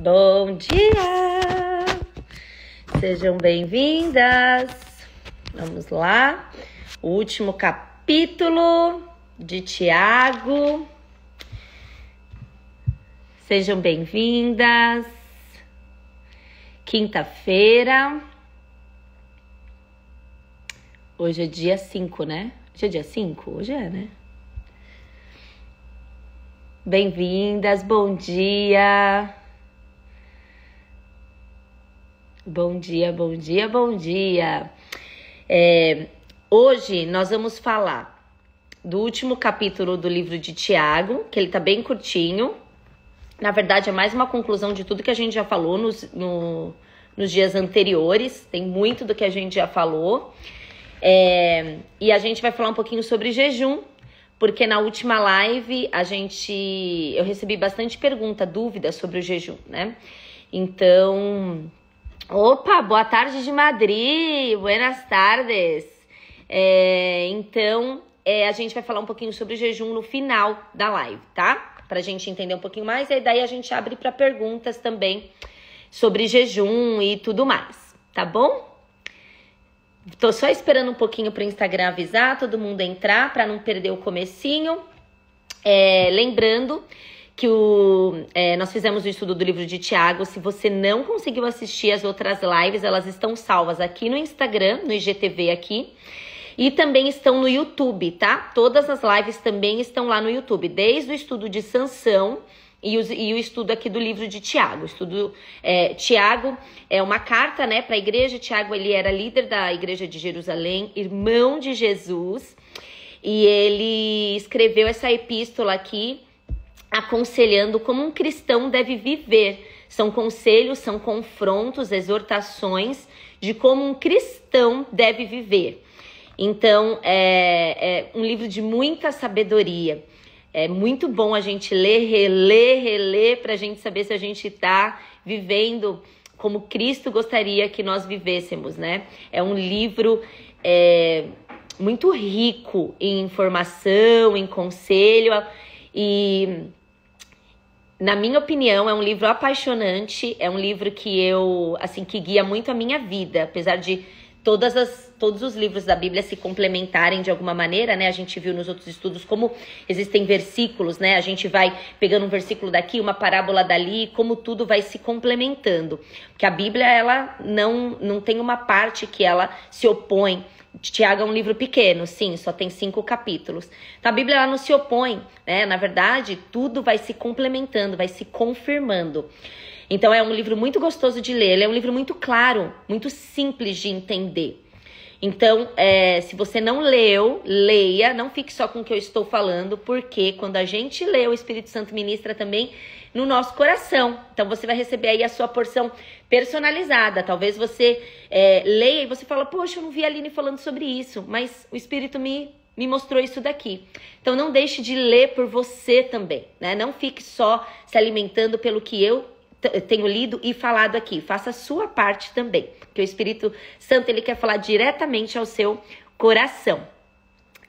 Bom dia! Sejam bem-vindas! Vamos lá, o último capítulo de Tiago. Sejam bem-vindas. Quinta-feira. Hoje é dia 5, né? Hoje é dia 5? Hoje é, né? Bem-vindas, bom dia. Bom dia, bom dia, bom dia. Hoje nós vamos falar do último capítulo do livro de Tiago, que ele tá bem curtinho. Na verdade, é mais uma conclusão de tudo que a gente já falou nos dias anteriores. Tem muito do que a gente já falou. E a gente vai falar um pouquinho sobre jejum, porque na última live eu recebi bastante pergunta, dúvidas sobre o jejum, né? Então, opa, boa tarde de Madrid, buenas tardes. A gente vai falar um pouquinho sobre o jejum no final da live, tá? Pra gente entender um pouquinho mais, e daí a gente abre para perguntas também sobre jejum e tudo mais, tá bom? Tô só esperando um pouquinho pro Instagram avisar, todo mundo entrar, para não perder o comecinho. Lembrando que nós fizemos o estudo do livro de Tiago. Se você não conseguiu assistir as outras lives, elas estão salvas aqui no Instagram, no IGTV aqui. E também estão no YouTube, tá? Todas as lives também estão lá no YouTube, desde o estudo de Sansão e o estudo aqui do livro de Tiago. Tiago é uma carta, né, para a igreja. Tiago, ele era líder da igreja de Jerusalém, irmão de Jesus, e ele escreveu essa epístola aqui aconselhando como um cristão deve viver. São conselhos, são confrontos, exortações de como um cristão deve viver. Então, é um livro de muita sabedoria. É muito bom a gente ler, reler, para a gente saber se a gente está vivendo como Cristo gostaria que nós vivêssemos, né? É um livro muito rico em informação, em conselho, e, na minha opinião, é um livro apaixonante, é um livro que guia muito a minha vida, apesar de todos os livros da Bíblia se complementarem de alguma maneira, né? A gente viu nos outros estudos como existem versículos, né? A gente vai pegando um versículo daqui, uma parábola dali, como tudo vai se complementando. Porque a Bíblia, ela não tem uma parte que ela se opõe. Tiago é um livro pequeno, sim, só tem 5 capítulos. Então a Bíblia, ela não se opõe, né? Na verdade, tudo vai se complementando, vai se confirmando. Então é um livro muito gostoso de ler, ele é um livro muito claro, muito simples de entender. Então, se você não leu, leia, não fique só com o que eu estou falando, porque quando a gente lê, o Espírito Santo ministra também no nosso coração. Então você vai receber aí a sua porção personalizada. Talvez você leia e você fala, poxa, eu não vi a Aline falando sobre isso, mas o Espírito me mostrou isso daqui. Então não deixe de ler por você também, né? Não fique só se alimentando pelo que eu tenho lido e falado aqui. Faça a sua parte também, porque o Espírito Santo, ele quer falar diretamente ao seu coração,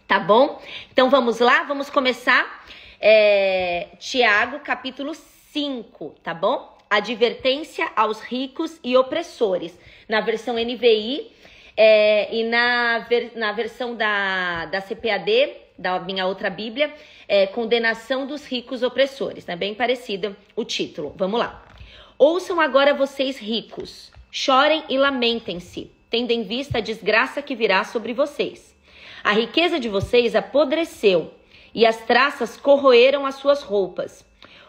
tá bom? Então vamos lá, vamos começar Tiago capítulo 5, tá bom? Advertência aos ricos e opressores, na versão NVI e na versão da CPAD, da minha outra Bíblia, condenação dos ricos opressores, né? Bem parecido o título. Vamos lá. Ouçam agora vocês ricos, chorem e lamentem-se, tendo em vista a desgraça que virá sobre vocês. A riqueza de vocês apodreceu e as traças corroeram as suas roupas.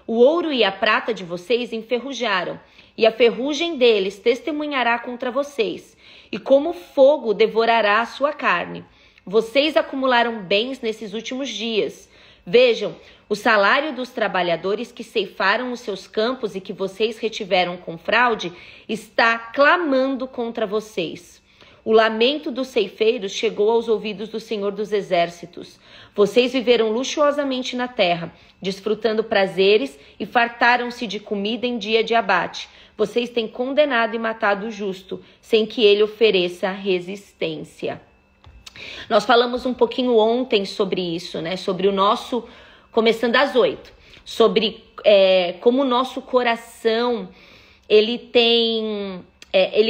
O ouro e a prata de vocês enferrujaram, e a ferrugem deles testemunhará contra vocês, e como fogo devorará a sua carne. Vocês acumularam bens nesses últimos dias. Vejam, o salário dos trabalhadores que ceifaram os seus campos e que vocês retiveram com fraude está clamando contra vocês. O lamento dos ceifeiros chegou aos ouvidos do Senhor dos Exércitos. Vocês viveram luxuosamente na terra, desfrutando prazeres e fartaram-se de comida em dia de abate. Vocês têm condenado e matado o justo, sem que ele ofereça resistência. Nós falamos um pouquinho ontem sobre isso, né? Sobre o nosso, começando às 8, sobre como o nosso coração ele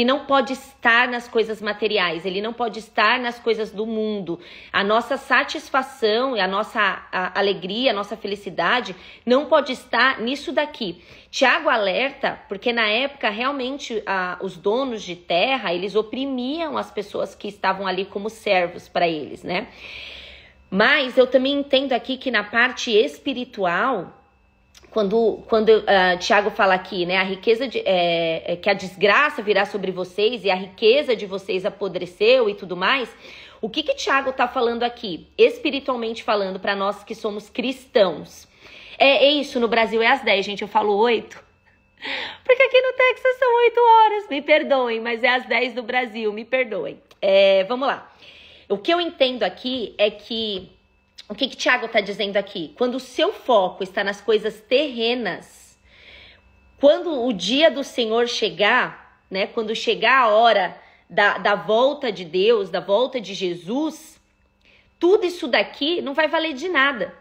não pode estar nas coisas materiais, ele não pode estar nas coisas do mundo. A nossa satisfação e a nossa alegria, a nossa felicidade não pode estar nisso daqui. Tiago alerta, porque na época realmente os donos de terra, eles oprimiam as pessoas que estavam ali como servos para eles, né? Mas eu também entendo aqui que na parte espiritual, quando Tiago fala aqui, né, a riqueza que a desgraça virá sobre vocês e a riqueza de vocês apodreceu e tudo mais, o que Tiago está falando aqui? Espiritualmente falando para nós que somos cristãos. É isso, no Brasil é às 10, gente, eu falo 8. Porque aqui no Texas são 8 horas, me perdoem, mas é às 10 do Brasil, me perdoem. Vamos lá. O que eu entendo aqui é que o que Tiago está dizendo aqui? Quando o seu foco está nas coisas terrenas, quando o dia do Senhor chegar, né? Quando chegar a hora da volta de Deus, da volta de Jesus, tudo isso daqui não vai valer de nada,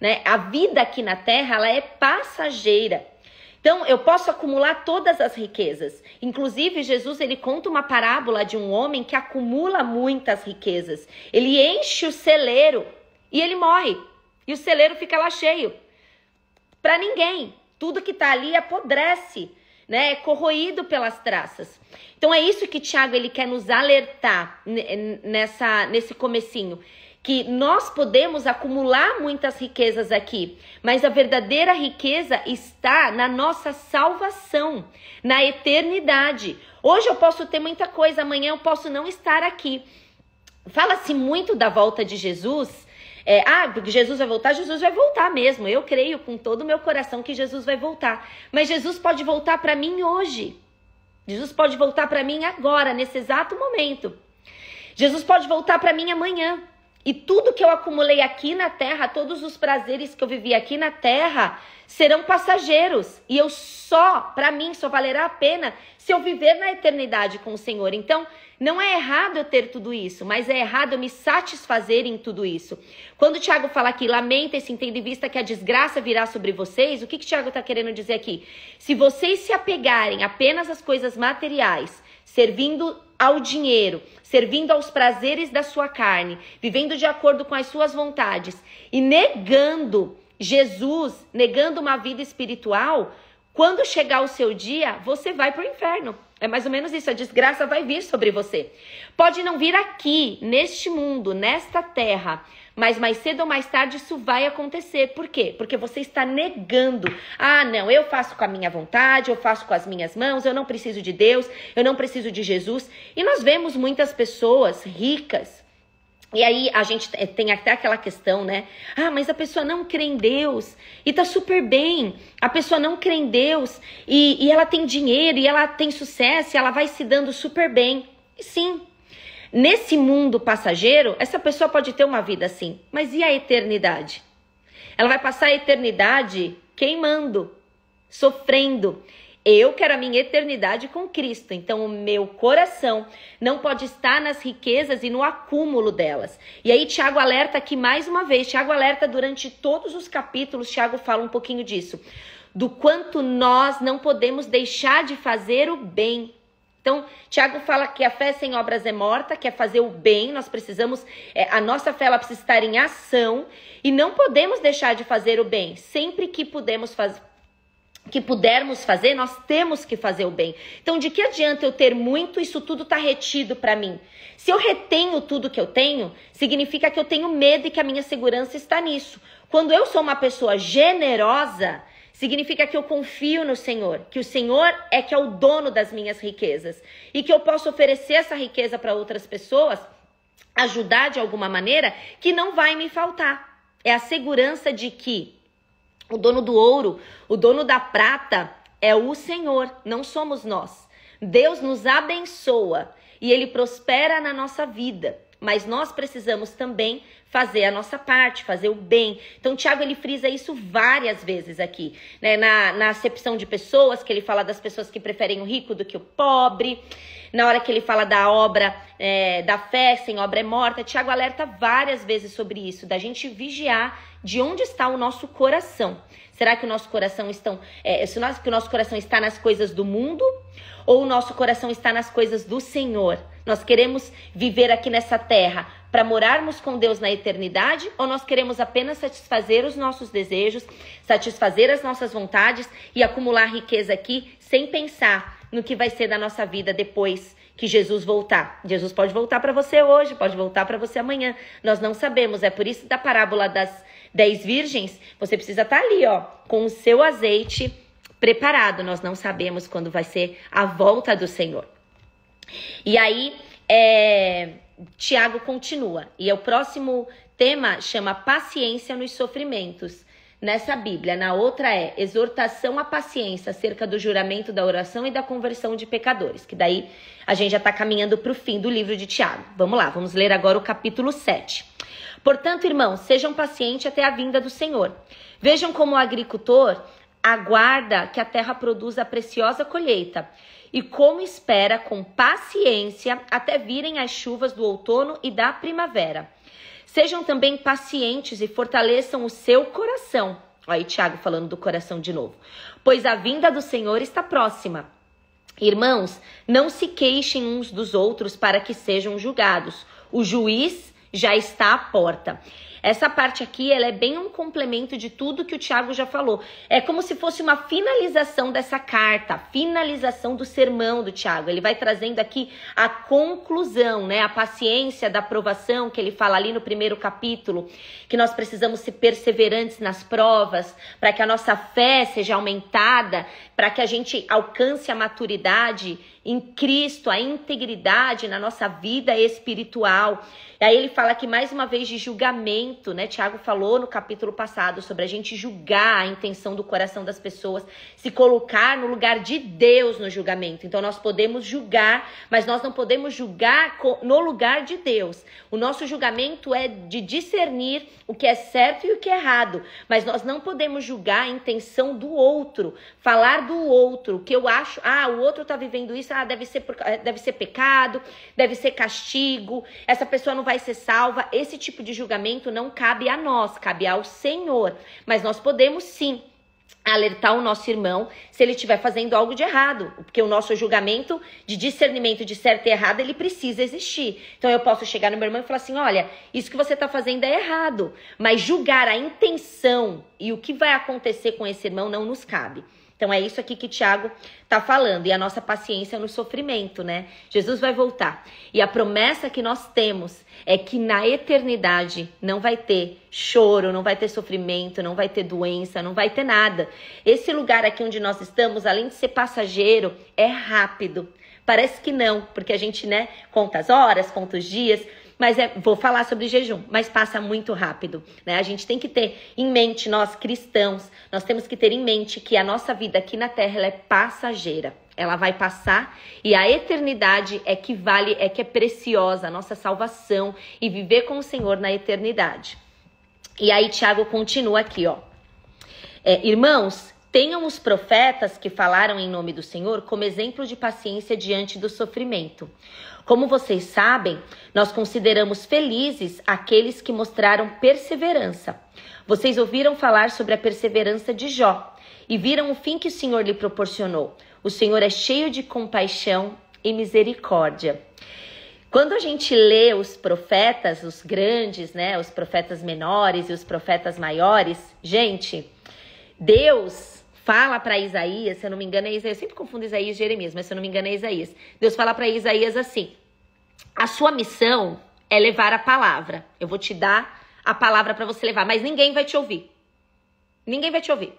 né? A vida aqui na terra, ela é passageira. Então, eu posso acumular todas as riquezas. Inclusive, Jesus, ele conta uma parábola de um homem que acumula muitas riquezas. Ele enche o celeiro e ele morre. E o celeiro fica lá cheio. Para ninguém. Tudo que está ali apodrece, né? É corroído pelas traças. Então, é isso que Tiago ele quer nos alertar nesse comecinho. Que nós podemos acumular muitas riquezas aqui, mas a verdadeira riqueza está na nossa salvação, na eternidade. Hoje eu posso ter muita coisa, amanhã eu posso não estar aqui. Fala-se muito da volta de Jesus. Porque Jesus vai voltar mesmo. Eu creio com todo o meu coração que Jesus vai voltar. Mas Jesus pode voltar para mim hoje. Jesus pode voltar para mim agora, nesse exato momento. Jesus pode voltar para mim amanhã. E tudo que eu acumulei aqui na terra, todos os prazeres que eu vivi aqui na terra, serão passageiros. E para mim, só valerá a pena se eu viver na eternidade com o Senhor. Então, não é errado eu ter tudo isso, mas é errado eu me satisfazer em tudo isso. Quando o Tiago fala aqui, lamenta-se, tendo em vista que a desgraça virá sobre vocês, o que o Tiago está querendo dizer aqui? Se vocês se apegarem apenas às coisas materiais, servindo ao dinheiro, servindo aos prazeres da sua carne, vivendo de acordo com as suas vontades e negando Jesus, negando uma vida espiritual, quando chegar o seu dia, você vai para o inferno. É mais ou menos isso, a desgraça vai vir sobre você. Pode não vir aqui, neste mundo, nesta terra, mas mais cedo ou mais tarde isso vai acontecer. Por quê? Porque você está negando. Não, eu faço com a minha vontade, eu faço com as minhas mãos, eu não preciso de Deus, eu não preciso de Jesus. E nós vemos muitas pessoas ricas. E aí a gente tem até aquela questão, né? Mas a pessoa não crê em Deus e tá super bem. A pessoa não crê em Deus e ela tem dinheiro e ela tem sucesso e ela vai se dando super bem. E sim, nesse mundo passageiro, essa pessoa pode ter uma vida assim. Mas e a eternidade? Ela vai passar a eternidade queimando, sofrendo. Eu quero a minha eternidade com Cristo, então o meu coração não pode estar nas riquezas e no acúmulo delas. E aí Tiago alerta aqui mais uma vez, Tiago alerta durante todos os capítulos, Tiago fala um pouquinho disso, do quanto nós não podemos deixar de fazer o bem. Então, Tiago fala que a fé sem obras é morta, que é fazer o bem, nós precisamos, a nossa fé ela precisa estar em ação e não podemos deixar de fazer o bem, sempre que pudermos fazer, nós temos que fazer o bem. Então, de que adianta eu ter muito, isso tudo está retido para mim? Se eu retenho tudo que eu tenho, significa que eu tenho medo e que a minha segurança está nisso. Quando eu sou uma pessoa generosa, significa que eu confio no Senhor, que o Senhor que é o dono das minhas riquezas e que eu posso oferecer essa riqueza para outras pessoas, ajudar de alguma maneira, que não vai me faltar. É a segurança de que o dono do ouro, o dono da prata é o Senhor, não somos nós. Deus nos abençoa e Ele prospera na nossa vida. mas nós precisamos também fazer a nossa parte, fazer o bem. Então, Tiago, ele frisa isso várias vezes aqui, né? Na acepção de pessoas, que ele fala das pessoas que preferem o rico do que o pobre. Na hora que ele fala da obra, da fé sem obra é morta, Tiago alerta várias vezes sobre isso, da gente vigiar de onde está o nosso coração. Será que o nosso coração está nas coisas do mundo ou o nosso coração está nas coisas do Senhor? Nós queremos viver aqui nessa terra para morarmos com Deus na eternidade ou nós queremos apenas satisfazer os nossos desejos, satisfazer as nossas vontades e acumular riqueza aqui sem pensar no que vai ser da nossa vida depois que Jesus voltar? Jesus pode voltar para você hoje, pode voltar para você amanhã. Nós não sabemos. É por isso da parábola das 10 virgens, você precisa estar ali, ó, com o seu azeite preparado. Nós não sabemos quando vai ser a volta do Senhor. E aí, Tiago continua. E o próximo tema chama paciência nos sofrimentos. Nessa Bíblia, na outra é exortação à paciência acerca do juramento da oração e da conversão de pecadores. Que daí a gente já está caminhando para o fim do livro de Tiago. Vamos lá, vamos ler agora o capítulo 7. Portanto, irmãos, sejam pacientes até a vinda do Senhor. Vejam como o agricultor aguarda que a terra produza a preciosa colheita e como espera com paciência até virem as chuvas do outono e da primavera. Sejam também pacientes e fortaleçam o seu coração. Olha aí Tiago falando do coração de novo. Pois a vinda do Senhor está próxima. Irmãos, não se queixem uns dos outros para que sejam julgados. O juiz já está à porta. Essa parte aqui, ela é bem um complemento de tudo que o Tiago já falou. É como se fosse uma finalização dessa carta, a finalização do sermão do Tiago. Ele vai trazendo aqui a conclusão, né? A paciência da aprovação, que ele fala ali no primeiro capítulo, que nós precisamos ser perseverantes nas provas, para que a nossa fé seja aumentada, para que a gente alcance a maturidade em Cristo, a integridade na nossa vida espiritual. E aí ele fala aqui mais uma vez de julgamento, né? Tiago falou no capítulo passado sobre a gente julgar a intenção do coração das pessoas, se colocar no lugar de Deus no julgamento. Então nós podemos julgar, mas nós não podemos julgar no lugar de Deus. O nosso julgamento é de discernir o que é certo e o que é errado, mas nós não podemos julgar a intenção do outro, falar do outro, o que eu acho, o outro tá vivendo isso, deve ser pecado, deve ser castigo, essa pessoa não vai ser salva. Esse tipo de julgamento não cabe a nós, cabe ao Senhor, mas nós podemos sim alertar o nosso irmão se ele estiver fazendo algo de errado, porque o nosso julgamento de discernimento de certo e errado, ele precisa existir. Então eu posso chegar no meu irmão e falar assim, olha, isso que você está fazendo é errado, mas julgar a intenção e o que vai acontecer com esse irmão não nos cabe. Então é isso aqui que Tiago está falando, e a nossa paciência no sofrimento, né? Jesus vai voltar, e a promessa que nós temos é que na eternidade não vai ter choro, não vai ter sofrimento, não vai ter doença, não vai ter nada. Esse lugar aqui onde nós estamos, além de ser passageiro, é rápido. Parece que não, porque a gente, né, conta as horas, conta os dias, mas vou falar sobre jejum, mas passa muito rápido, né? A gente tem que ter em mente, nós cristãos, nós temos que ter em mente que a nossa vida aqui na Terra, ela é passageira. Ela vai passar e a eternidade é que vale, é que é preciosa, a nossa salvação e viver com o Senhor na eternidade. E aí Tiago continua aqui, ó. Irmãos, tenham os profetas que falaram em nome do Senhor como exemplo de paciência diante do sofrimento. Como vocês sabem, nós consideramos felizes aqueles que mostraram perseverança. Vocês ouviram falar sobre a perseverança de Jó e viram o fim que o Senhor lhe proporcionou. O Senhor é cheio de compaixão e misericórdia. Quando a gente lê os profetas, os grandes, né, os profetas menores e os profetas maiores, gente, Deus fala para Isaías, se eu não me engano é Isaías, eu sempre confundo Isaías e Jeremias, mas se eu não me engano é Isaías. Deus fala para Isaías assim, a sua missão é levar a palavra. Eu vou te dar a palavra para você levar, mas ninguém vai te ouvir. Ninguém vai te ouvir.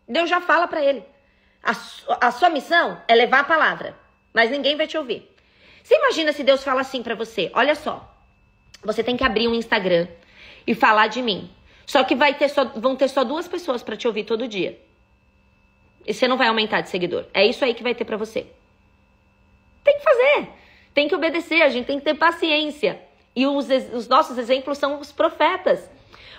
Deus já fala para ele. A sua missão é levar a palavra, mas ninguém vai te ouvir. Você imagina se Deus fala assim para você, olha só, você tem que abrir um Instagram e falar de mim. Só que vão ter só 2 pessoas para te ouvir todo dia. E você não vai aumentar de seguidor. É isso aí que vai ter para você. Tem que fazer. Tem que obedecer. A gente tem que ter paciência. E os nossos exemplos são os profetas.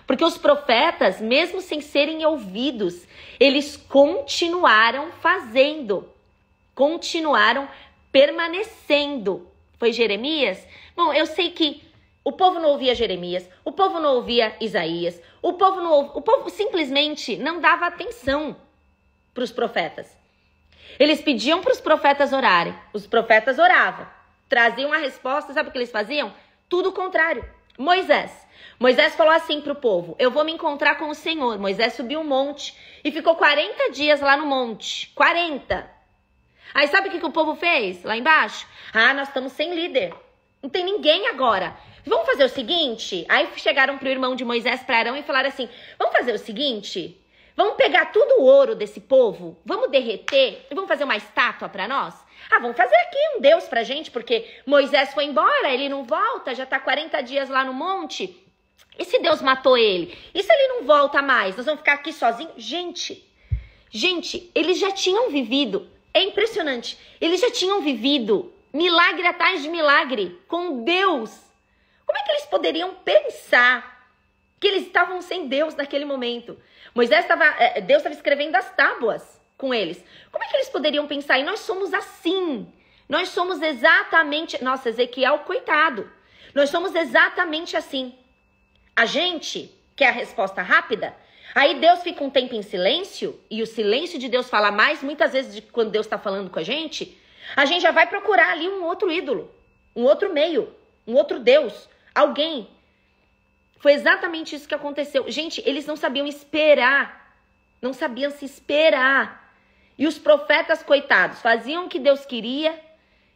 Porque os profetas, mesmo sem serem ouvidos, eles continuaram fazendo, continuaram permanecendo. Foi Jeremias? Bom, eu sei que o povo não ouvia Jeremias, o povo não ouvia Isaías, o povo simplesmente não dava atenção para os profetas. Eles pediam para os profetas orarem, os profetas oravam, traziam a resposta, sabe o que eles faziam? Tudo o contrário. Moisés falou assim para o povo, eu vou me encontrar com o Senhor. Moisés subiu um monte e ficou 40 dias lá no monte, 40. Aí sabe o que o povo fez lá embaixo? Ah, nós estamos sem líder, não tem ninguém agora. Vamos fazer o seguinte? Aí chegaram pro irmão de Moisés, para Arão, e falaram assim, vamos fazer o seguinte? Vamos pegar todo o ouro desse povo, vamos derreter e vamos fazer uma estátua para nós? Ah, vamos fazer aqui um Deus pra gente, porque Moisés foi embora, ele não volta, já tá 40 dias lá no monte. E se Deus matou ele? E se ele não volta mais? Nós vamos ficar aqui sozinhos? Gente, eles já tinham vivido, é impressionante, eles já tinham vivido milagre atrás de milagre com Deus. Como é que eles poderiam pensar que eles estavam sem Deus naquele momento? Deus estava escrevendo as tábuas com eles. Como é que eles poderiam pensar? E nós somos assim. Nós somos exatamente... Nossa, Ezequiel, coitado. Nós somos exatamente assim. A gente quer a resposta rápida. Aí Deus fica um tempo em silêncio. E o silêncio de Deus fala mais, muitas vezes, de quando Deus está falando com a gente. A gente já vai procurar ali um outro ídolo. Um outro meio. Um outro Deus. Alguém. Foi exatamente isso que aconteceu. Gente, eles não sabiam esperar. Não sabiam se esperar. E os profetas, coitados, faziam o que Deus queria,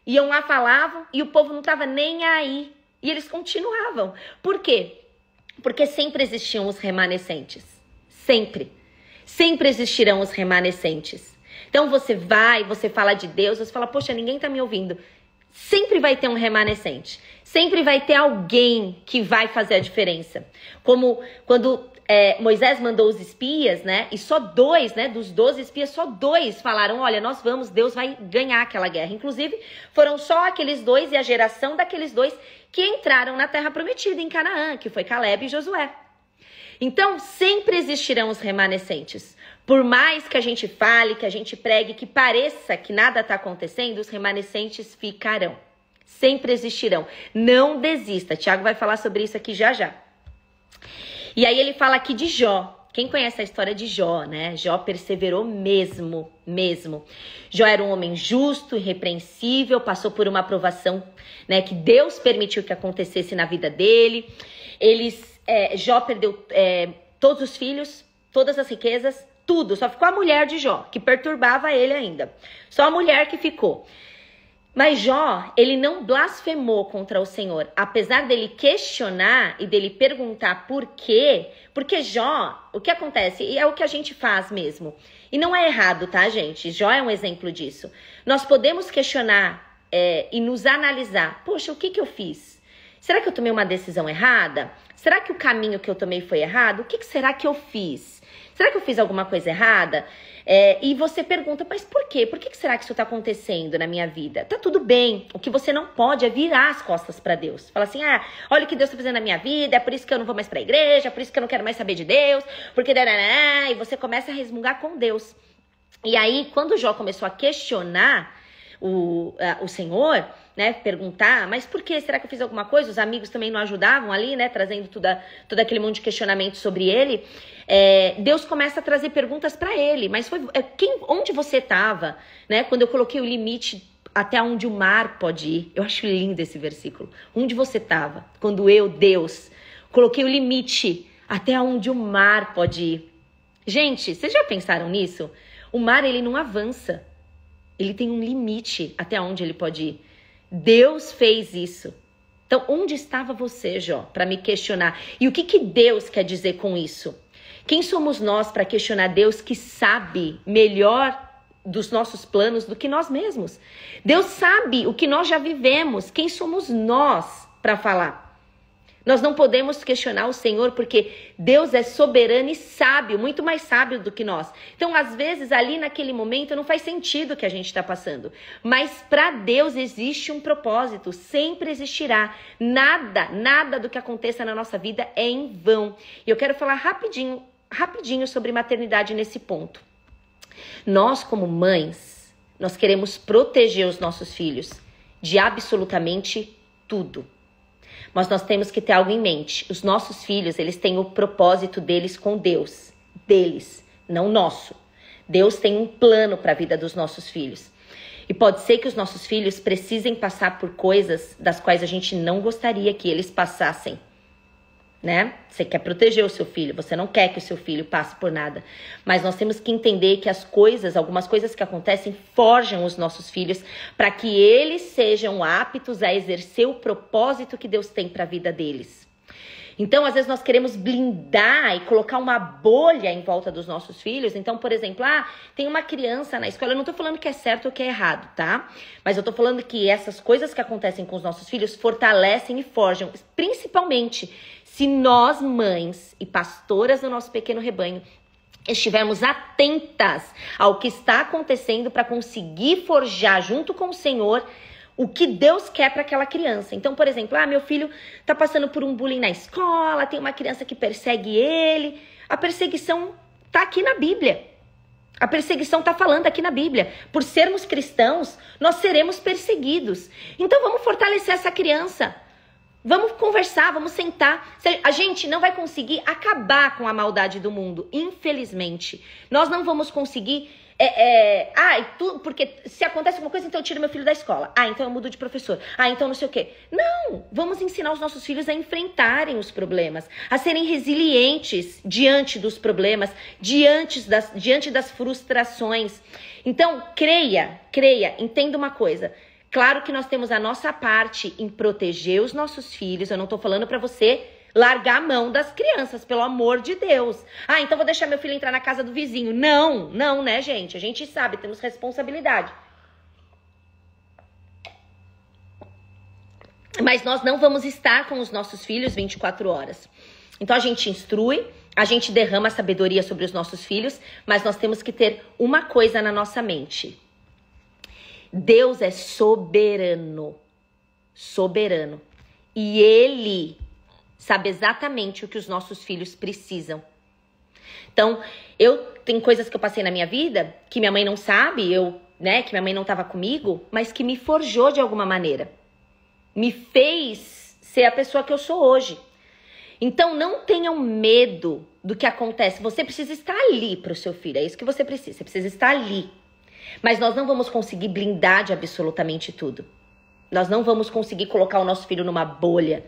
iam lá, falavam, e o povo não estava nem aí. E eles continuavam. Por quê? Porque sempre existiam os remanescentes. Sempre. Sempre existirão os remanescentes. Então você fala de Deus, você fala, poxa, ninguém está me ouvindo. Sempre vai ter um remanescente. Sempre vai ter alguém que vai fazer a diferença. Como quando Moisés mandou os espias, né? E só 2, né? Dos 12 espias, só 2 falaram, olha, nós vamos, Deus vai ganhar aquela guerra. Inclusive, foram só aqueles 2 e a geração daqueles 2 que entraram na terra prometida em Canaã, que foi Caleb e Josué. Então, sempre existirão os remanescentes. Por mais que a gente fale, que a gente pregue, que pareça que nada está acontecendo, os remanescentes ficarão. Sempre existirão. Não desista. Tiago vai falar sobre isso aqui já já. E aí ele fala aqui de Jó. Quem conhece a história de Jó, né? Jó perseverou mesmo. Jó era um homem justo, irrepreensível, passou por uma provação, né, que Deus permitiu que acontecesse na vida dele. Jó perdeu todos os filhos, todas as riquezas, tudo. Só ficou a mulher de Jó, que perturbava ele ainda. Só a mulher que ficou. Mas Jó, ele não blasfemou contra o Senhor, apesar dele questionar e dele perguntar por quê, porque Jó, o que acontece, e é o que a gente faz mesmo, e não é errado, tá, gente? Jó é um exemplo disso. Nós podemos questionar e nos analisar, poxa, o que eu fiz? Será que eu tomei uma decisão errada? Será que o caminho que eu tomei foi errado? O que será que eu fiz? Será que eu fiz alguma coisa errada? E você pergunta, mas por quê? Por que será que isso está acontecendo na minha vida? Tá tudo bem. O que você não pode é virar as costas para Deus. Fala assim, olha o que Deus está fazendo na minha vida, é por isso que eu não vou mais para a igreja, é por isso que eu não quero mais saber de Deus, porque... E você começa a resmungar com Deus. E aí, quando Jó começou a questionar o Senhor, né, perguntar, mas por que? Será que eu fiz alguma coisa? Os amigos também não ajudavam ali, né, trazendo todo aquele monte de questionamento sobre ele. Deus começa a trazer perguntas para ele, mas onde você estava, né, quando eu coloquei o limite até onde o mar pode ir? Eu acho lindo esse versículo. Onde você estava quando eu, Deus, coloquei o limite até onde o mar pode ir? Gente, vocês já pensaram nisso? O mar, ele não avança. Ele tem um limite até onde ele pode ir. Deus fez isso. Então, onde estava você, Jó, para me questionar? E o que Deus quer dizer com isso? Quem somos nós para questionar Deus que sabe melhor dos nossos planos do que nós mesmos? Deus sabe o que nós já vivemos. Quem somos nós para falar? Nós não podemos questionar o Senhor porque Deus é soberano e sábio, muito mais sábio do que nós. Então, às vezes, ali naquele momento, não faz sentido o que a gente está passando. Mas para Deus existe um propósito, sempre existirá. Nada do que aconteça na nossa vida é em vão. E eu quero falar rapidinho sobre maternidade nesse ponto. Nós, como mães, nós queremos proteger os nossos filhos de absolutamente tudo. Mas nós temos que ter algo em mente. Os nossos filhos, eles têm o propósito deles com Deus. Deles, não nosso. Deus tem um plano para a vida dos nossos filhos. E pode ser que os nossos filhos precisem passar por coisas das quais a gente não gostaria que eles passassem. Né? Você quer proteger o seu filho, você não quer que o seu filho passe por nada. Mas nós temos que entender que algumas coisas que acontecem, forjam os nossos filhos para que eles sejam aptos a exercer o propósito que Deus tem para a vida deles. Então, às vezes, nós queremos blindar e colocar uma bolha em volta dos nossos filhos. Então, por exemplo, tem uma criança na escola. Eu não tô falando que é certo ou que é errado, tá? Mas eu tô falando que essas coisas que acontecem com os nossos filhos fortalecem e forjam, principalmente se nós, mães e pastoras do nosso pequeno rebanho, estivermos atentas ao que está acontecendo para conseguir forjar junto com o Senhor o que Deus quer para aquela criança. Então, por exemplo, meu filho tá passando por um bullying na escola, tem uma criança que persegue ele. A perseguição tá aqui na Bíblia. A perseguição tá falando aqui na Bíblia. Por sermos cristãos, nós seremos perseguidos. Então, vamos fortalecer essa criança. Vamos conversar, vamos sentar. A gente não vai conseguir acabar com a maldade do mundo, infelizmente. Nós não vamos conseguir... porque se acontece alguma coisa, então eu tiro meu filho da escola. Então eu mudo de professor. Então não sei o quê. Não, vamos ensinar os nossos filhos a enfrentarem os problemas, a serem resilientes diante dos problemas, diante das frustrações. Então, creia, entenda uma coisa. Claro que nós temos a nossa parte em proteger os nossos filhos. Eu não tô falando pra você largar a mão das crianças, pelo amor de Deus. Então vou deixar meu filho entrar na casa do vizinho. Não, né, gente? A gente sabe, temos responsabilidade. Mas nós não vamos estar com os nossos filhos 24 horas. Então a gente instrui, a gente derrama sabedoria sobre os nossos filhos, mas nós temos que ter uma coisa na nossa mente. Deus é soberano. Soberano. E Ele sabe exatamente o que os nossos filhos precisam. Então, tem coisas que eu passei na minha vida que minha mãe não sabe, que minha mãe não estava comigo, mas que me forjou de alguma maneira. Me fez ser a pessoa que eu sou hoje. Então, não tenham medo do que acontece. Você precisa estar ali para o seu filho. É isso que você precisa. Você precisa estar ali. Mas nós não vamos conseguir blindar de absolutamente tudo. Nós não vamos conseguir colocar o nosso filho numa bolha.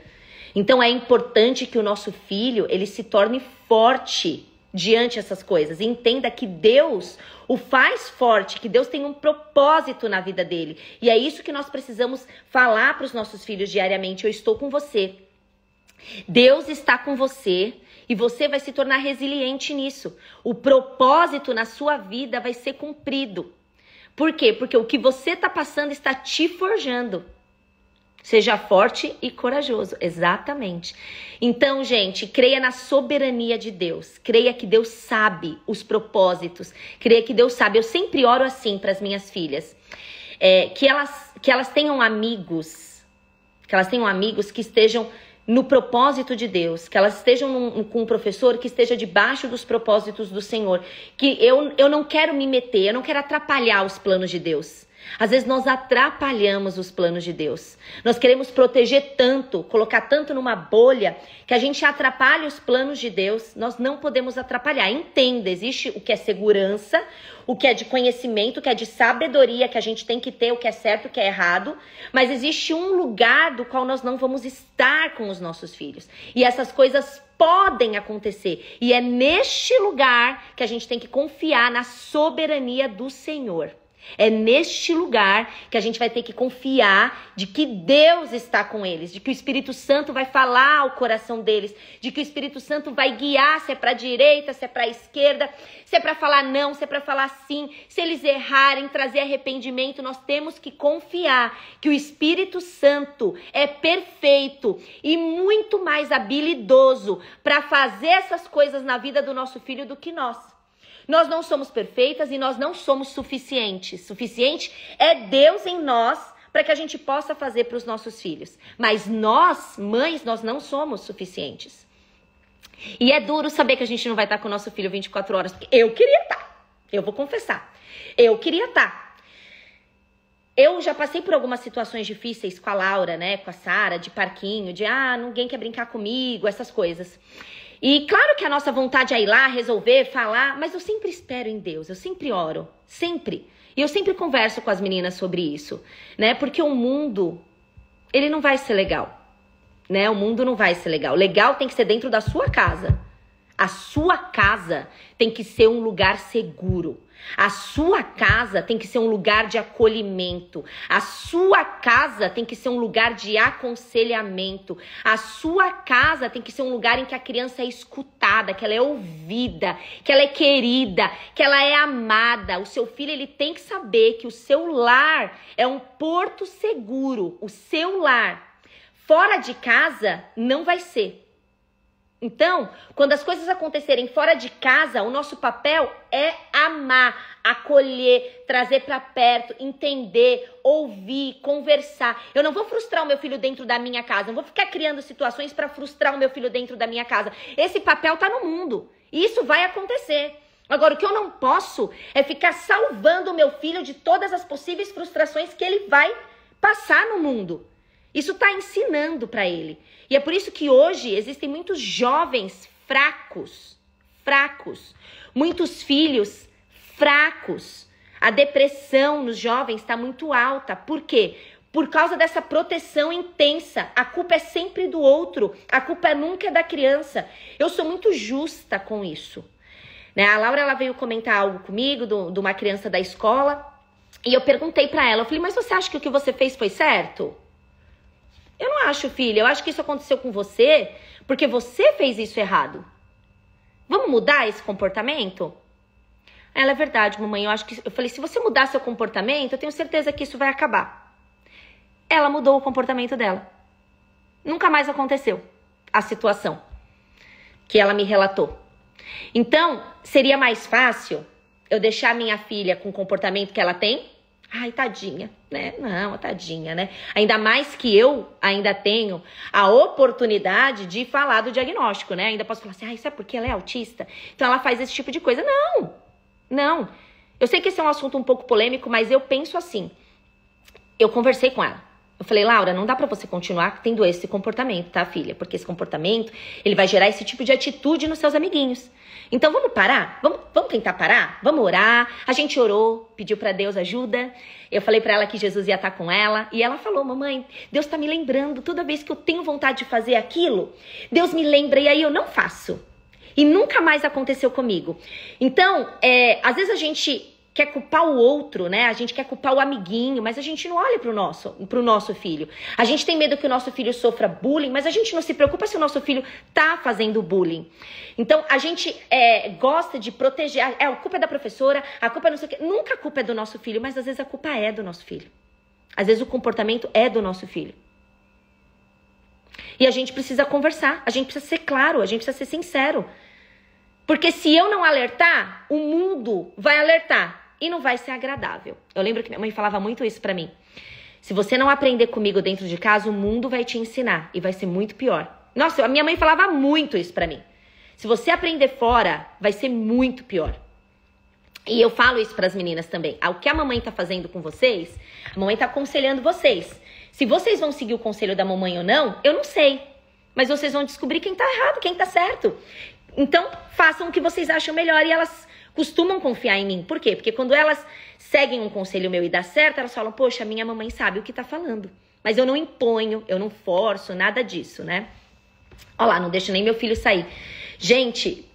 Então é importante que o nosso filho, ele se torne forte diante dessas coisas. E entenda que Deus o faz forte, que Deus tem um propósito na vida dele. E é isso que nós precisamos falar para os nossos filhos diariamente. Eu estou com você. Deus está com você. E você vai se tornar resiliente nisso. O propósito na sua vida vai ser cumprido. Por quê? Porque o que você está passando está te forjando. Seja forte e corajoso. Exatamente. Então, gente, creia na soberania de Deus. Creia que Deus sabe os propósitos. Creia que Deus sabe. Eu sempre oro assim para as minhas filhas. Que elas tenham amigos. Que elas tenham amigos que estejam no propósito de Deus, que elas estejam com um professor que esteja debaixo dos propósitos do Senhor, que eu não quero me meter, eu não quero atrapalhar os planos de Deus. Às vezes nós atrapalhamos os planos de Deus. Nós queremos proteger tanto, colocar tanto numa bolha, que a gente atrapalha os planos de Deus. Nós não podemos atrapalhar. Entenda, existe o que é segurança, o que é de conhecimento, o que é de sabedoria, que a gente tem que ter, o que é certo, o que é errado. Mas existe um lugar do qual nós não vamos estar com os nossos filhos. E essas coisas podem acontecer. E é neste lugar que a gente tem que confiar na soberania do Senhor. É neste lugar que a gente vai ter que confiar de que Deus está com eles, de que o Espírito Santo vai falar ao coração deles, de que o Espírito Santo vai guiar se é para a direita, se é para a esquerda, se é para falar não, se é para falar sim. Se eles errarem, trazer arrependimento, nós temos que confiar que o Espírito Santo é perfeito e muito mais habilidoso para fazer essas coisas na vida do nosso filho do que nós. Nós não somos perfeitas e nós não somos suficientes. Suficiente é Deus em nós para que a gente possa fazer para os nossos filhos. Mas nós, mães, nós não somos suficientes. E é duro saber que a gente não vai estar com o nosso filho 24 horas. Porque eu queria estar. Eu vou confessar. Eu queria estar. Eu já passei por algumas situações difíceis com a Laura, né? Com a Sara, de parquinho, de ninguém quer brincar comigo, essas coisas. E claro que a nossa vontade é ir lá, resolver, falar, mas eu sempre espero em Deus, eu sempre oro, sempre. E eu sempre converso com as meninas sobre isso, né? Porque o mundo, ele não vai ser legal, né? O mundo não vai ser legal. Legal tem que ser dentro da sua casa. A sua casa tem que ser um lugar seguro. A sua casa tem que ser um lugar de acolhimento. A sua casa tem que ser um lugar de aconselhamento. A sua casa tem que ser um lugar em que a criança é escutada, que ela é ouvida, que ela é querida, que ela é amada. O seu filho, ele tem que saber que o seu lar é um porto seguro. O seu lar. Fora de casa, não vai ser. Então, quando as coisas acontecerem fora de casa, o nosso papel é amar, acolher, trazer para perto, entender, ouvir, conversar. Eu não vou frustrar o meu filho dentro da minha casa, não vou ficar criando situações para frustrar o meu filho dentro da minha casa. Esse papel tá no mundo e isso vai acontecer. Agora, o que eu não posso é ficar salvando o meu filho de todas as possíveis frustrações que ele vai passar no mundo. Isso está ensinando para ele. E é por isso que hoje existem muitos jovens fracos. Muitos filhos fracos. A depressão nos jovens está muito alta. Por quê? Por causa dessa proteção intensa. A culpa é sempre do outro. A culpa nunca é da criança. Eu sou muito justa com isso. Né? A Laura, ela veio comentar algo comigo de uma criança da escola. E eu perguntei para ela. Eu falei, mas você acha que o que você fez foi certo? Eu não acho, filha. Eu acho que isso aconteceu com você porque você fez isso errado. Vamos mudar esse comportamento? Ela, é verdade, mamãe. Eu falei, se você mudar seu comportamento, eu tenho certeza que isso vai acabar. Ela mudou o comportamento dela. Nunca mais aconteceu a situação que ela me relatou. Então, seria mais fácil eu deixar minha filha com o comportamento que ela tem? Ai, tadinha, né? Não, tadinha, né? Ainda mais que eu ainda tenho a oportunidade de falar do diagnóstico, né? Ainda posso falar assim, isso é porque ela é autista? Então ela faz esse tipo de coisa. Não. Eu sei que esse é um assunto um pouco polêmico, mas eu penso assim. Eu conversei com ela. Eu falei, Laura, não dá pra você continuar tendo esse comportamento, tá, filha? Porque esse comportamento, ele vai gerar esse tipo de atitude nos seus amiguinhos. Então, vamos parar? Vamos tentar parar? Vamos orar? A gente orou, pediu pra Deus ajuda. Eu falei pra ela que Jesus ia estar com ela. E ela falou, mamãe, Deus tá me lembrando. Toda vez que eu tenho vontade de fazer aquilo, Deus me lembra e aí eu não faço. E nunca mais aconteceu comigo. Então, às vezes a gente quer culpar o outro, né? A gente quer culpar o amiguinho, mas a gente não olha pro nosso filho. A gente tem medo que o nosso filho sofra bullying, mas a gente não se preocupa se o nosso filho tá fazendo bullying. Então, a gente gosta de proteger. A culpa é da professora, a culpa é não sei o quê. Nunca a culpa é do nosso filho, mas às vezes a culpa é do nosso filho. Às vezes o comportamento é do nosso filho. E a gente precisa conversar, a gente precisa ser claro, a gente precisa ser sincero. Porque se eu não alertar, o mundo vai alertar. E não vai ser agradável. Eu lembro que minha mãe falava muito isso pra mim. Se você não aprender comigo dentro de casa, o mundo vai te ensinar. E vai ser muito pior. Nossa, a minha mãe falava muito isso pra mim. Se você aprender fora, vai ser muito pior. E eu falo isso pras meninas também. O que a mamãe tá fazendo com vocês, a mamãe tá aconselhando vocês. Se vocês vão seguir o conselho da mamãe ou não, eu não sei. Mas vocês vão descobrir quem tá errado, quem tá certo. Então, façam o que vocês acham melhor e elas costumam confiar em mim. Por quê? Porque quando elas seguem um conselho meu e dá certo, elas falam, poxa, minha mamãe sabe o que tá falando. Mas eu não imponho, eu não forço, nada disso, né? Olha lá, não deixo nem meu filho sair. Gente,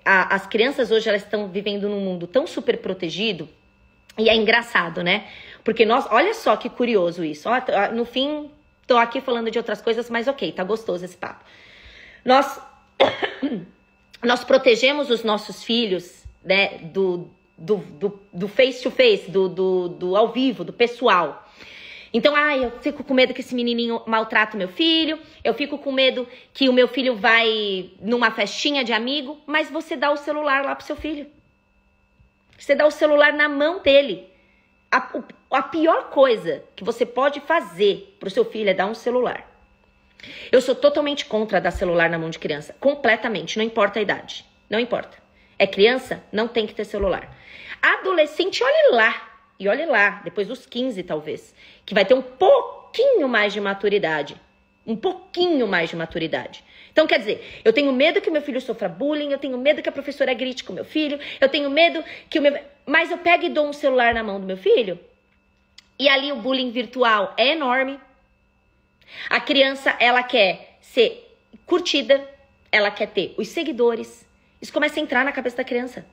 as crianças hoje, elas estão vivendo num mundo tão super protegido. E é engraçado, né? Porque nós, olha só que curioso isso. Ó, no fim, tô aqui falando de outras coisas, mas ok, tá gostoso esse papo. Nós protegemos os nossos filhos, né, do face to face, do ao vivo, do pessoal. Então, eu fico com medo que esse menininho maltrate o meu filho, eu fico com medo que o meu filho vai numa festinha de amigo, mas você dá o celular lá pro seu filho. Você dá o celular na mão dele. A pior coisa que você pode fazer pro seu filho é dar um celular. Eu sou totalmente contra dar celular na mão de criança. Completamente, não importa a idade. Não importa. É criança, não tem que ter celular. Adolescente, olhe lá, depois dos 15 talvez, que vai ter um pouquinho mais de maturidade. Um pouquinho mais de maturidade. Então, quer dizer, eu tenho medo que o meu filho sofra bullying, eu tenho medo que a professora grite com o meu filho, eu tenho medo que o meu... Mas eu pego e dou um celular na mão do meu filho, e ali o bullying virtual é enorme. A criança, ela quer ser curtida, ela quer ter os seguidores. Isso começa a entrar na cabeça da criança.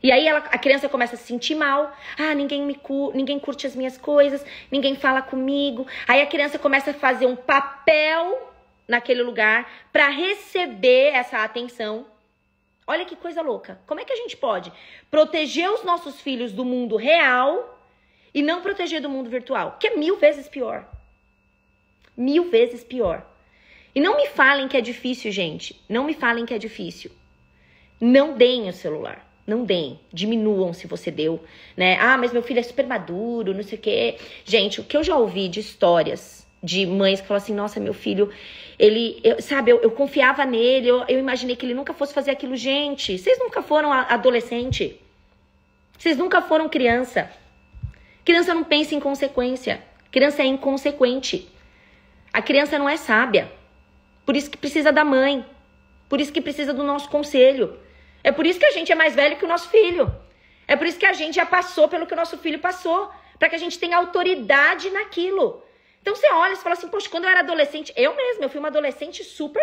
E aí a criança começa a se sentir mal. Ninguém curte as minhas coisas, ninguém fala comigo. Aí a criança começa a fazer um papel naquele lugar para receber essa atenção. Olha que coisa louca. Como é que a gente pode proteger os nossos filhos do mundo real e não proteger do mundo virtual? Que é 1000 vezes pior. 1000 vezes pior. E não me falem que é difícil, gente. Não me falem que é difícil. Não deem o celular. Não deem. Diminuam se você deu, né? Mas meu filho é super maduro, não sei o quê. Gente, o que eu já ouvi de histórias de mães que falam assim, nossa, meu filho, eu confiava nele, eu imaginei que ele nunca fosse fazer aquilo. Gente, vocês nunca foram adolescente. Vocês nunca foram criança. Criança não pensa em consequência. Criança é inconsequente. A criança não é sábia. Por isso que precisa da mãe. Por isso que precisa do nosso conselho. É por isso que a gente é mais velho que o nosso filho. É por isso que a gente já passou pelo que o nosso filho passou. Para que a gente tenha autoridade naquilo. Então você olha e fala assim, poxa, quando eu era adolescente, eu fui uma adolescente super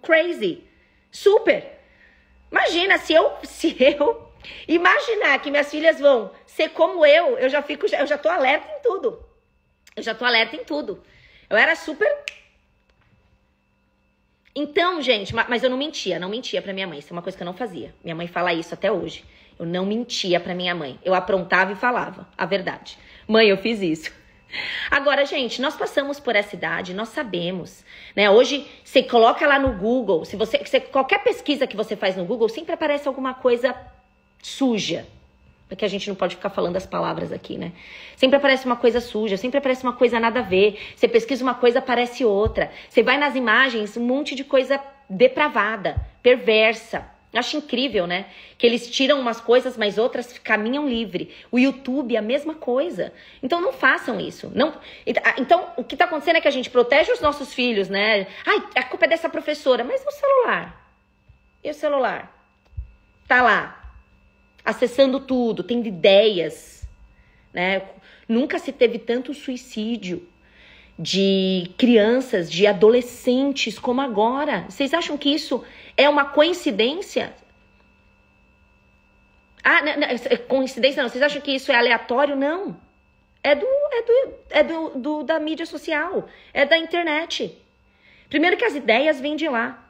crazy. Super. Imagina, se eu imaginar que minhas filhas vão ser como eu já tô alerta em tudo. Eu era super... Então, gente, mas eu não mentia pra minha mãe. Isso é uma coisa que eu não fazia. Minha mãe fala isso até hoje. Eu não mentia pra minha mãe. Eu aprontava e falava a verdade. Mãe, eu fiz isso. Agora, gente, nós passamos por essa idade, nós sabemos, né? Hoje, você coloca lá no Google, qualquer pesquisa que você faz no Google, sempre aparece alguma coisa suja. Porque a gente não pode ficar falando as palavras aqui, né? Sempre aparece uma coisa suja, sempre aparece uma coisa nada a ver. Você pesquisa uma coisa, aparece outra. Você vai nas imagens, um monte de coisa depravada, perversa. Eu acho incrível, né? Que eles tiram umas coisas, mas outras caminham livre. O YouTube é a mesma coisa. Então não façam isso. Então, o que tá acontecendo é que a gente protege os nossos filhos, né? A culpa é dessa professora. Mas o celular? E o celular? Tá lá, acessando tudo, tendo ideias, né? Nunca se teve tanto suicídio de crianças, de adolescentes como agora. Vocês acham que isso é uma coincidência? Coincidência não. Vocês acham que isso é aleatório? Não. É da mídia social. É da internet. Primeiro que as ideias vêm de lá.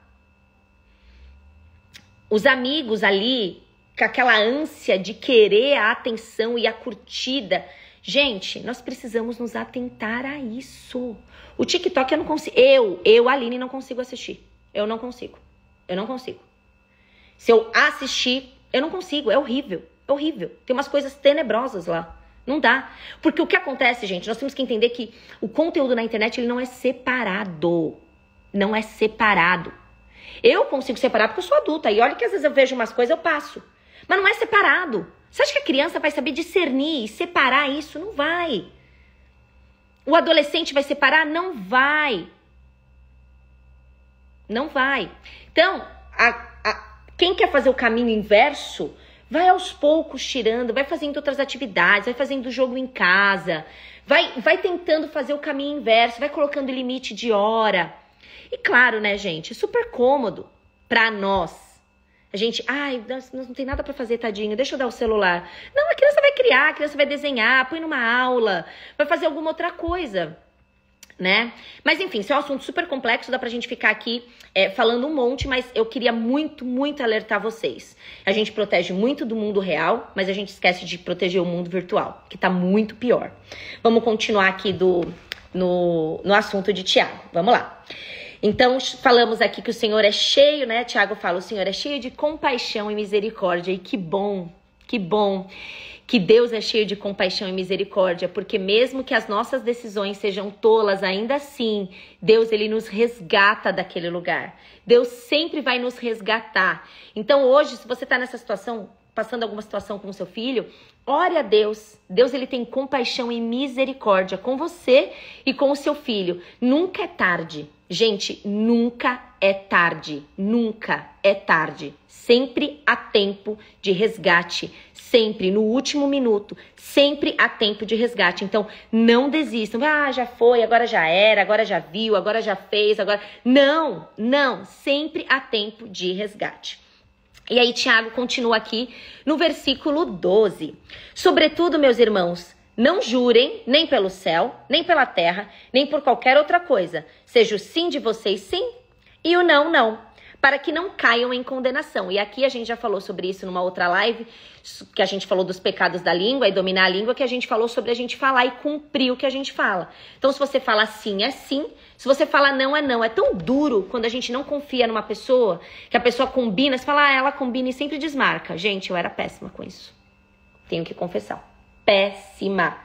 Os amigos ali, com aquela ânsia de querer a atenção e a curtida. Gente, nós precisamos nos atentar a isso. O TikTok eu não consigo. Eu, Aline, não consigo assistir. Eu não consigo. Se eu assistir, eu não consigo. É horrível. Tem umas coisas tenebrosas lá. Não dá. Porque o que acontece, gente, nós temos que entender que o conteúdo na internet, ele não é separado. Não é separado. Eu consigo separar porque eu sou adulta. E olha que às vezes eu vejo umas coisas, eu passo. Mas não é separado. Você acha que a criança vai saber discernir e separar isso? Não vai. O adolescente vai separar? Não vai. Não vai. Então, quem quer fazer o caminho inverso, vai aos poucos tirando, vai fazendo outras atividades, vai fazendo jogo em casa, vai tentando fazer o caminho inverso, vai colocando limite de hora. E claro, né, gente, é super cômodo para nós A gente, ai, não tem nada pra fazer, tadinho, deixa eu dar o celular. Não, a criança vai criar, a criança vai desenhar, põe numa aula, vai fazer alguma outra coisa, né? Mas enfim, isso é um assunto super complexo, dá pra gente ficar aqui falando um monte, mas eu queria muito, muito alertar vocês. A gente protege muito do mundo real, mas a gente esquece de proteger o mundo virtual, que tá muito pior. Vamos continuar aqui no assunto de Tiago, vamos lá. Então, falamos aqui que o Senhor é cheio, né? Tiago fala, o Senhor é cheio de compaixão e misericórdia. E que bom que Deus é cheio de compaixão e misericórdia, porque mesmo que as nossas decisões sejam tolas, ainda assim, Deus, ele nos resgata daquele lugar. Deus sempre vai nos resgatar. Então, hoje, se você está nessa situação, passando alguma situação com o seu filho, ore a Deus. Deus, ele tem compaixão e misericórdia com você e com o seu filho. Nunca é tarde. Gente, nunca é tarde. Nunca é tarde. Sempre há tempo de resgate. Sempre, no último minuto. Sempre há tempo de resgate. Então, não desistam. Ah, já foi, agora já era, agora já viu, agora já fez, agora... Não. Sempre há tempo de resgate. E aí, Tiago continua aqui no versículo 12. Sobretudo, meus irmãos, não jurem nem pelo céu, nem pela terra, nem por qualquer outra coisa. Seja o sim de vocês sim e o não, não, para que não caiam em condenação. E aqui a gente já falou sobre isso numa outra live, que a gente falou dos pecados da língua e dominar a língua, que a gente falou sobre a gente falar e cumprir o que a gente fala. Então, se você fala sim, é sim. Se você fala não, é não. É tão duro quando a gente não confia numa pessoa, que a pessoa combina, você fala, ah, ela combina e sempre desmarca. Gente, eu era péssima com isso. Tenho que confessar. Péssima.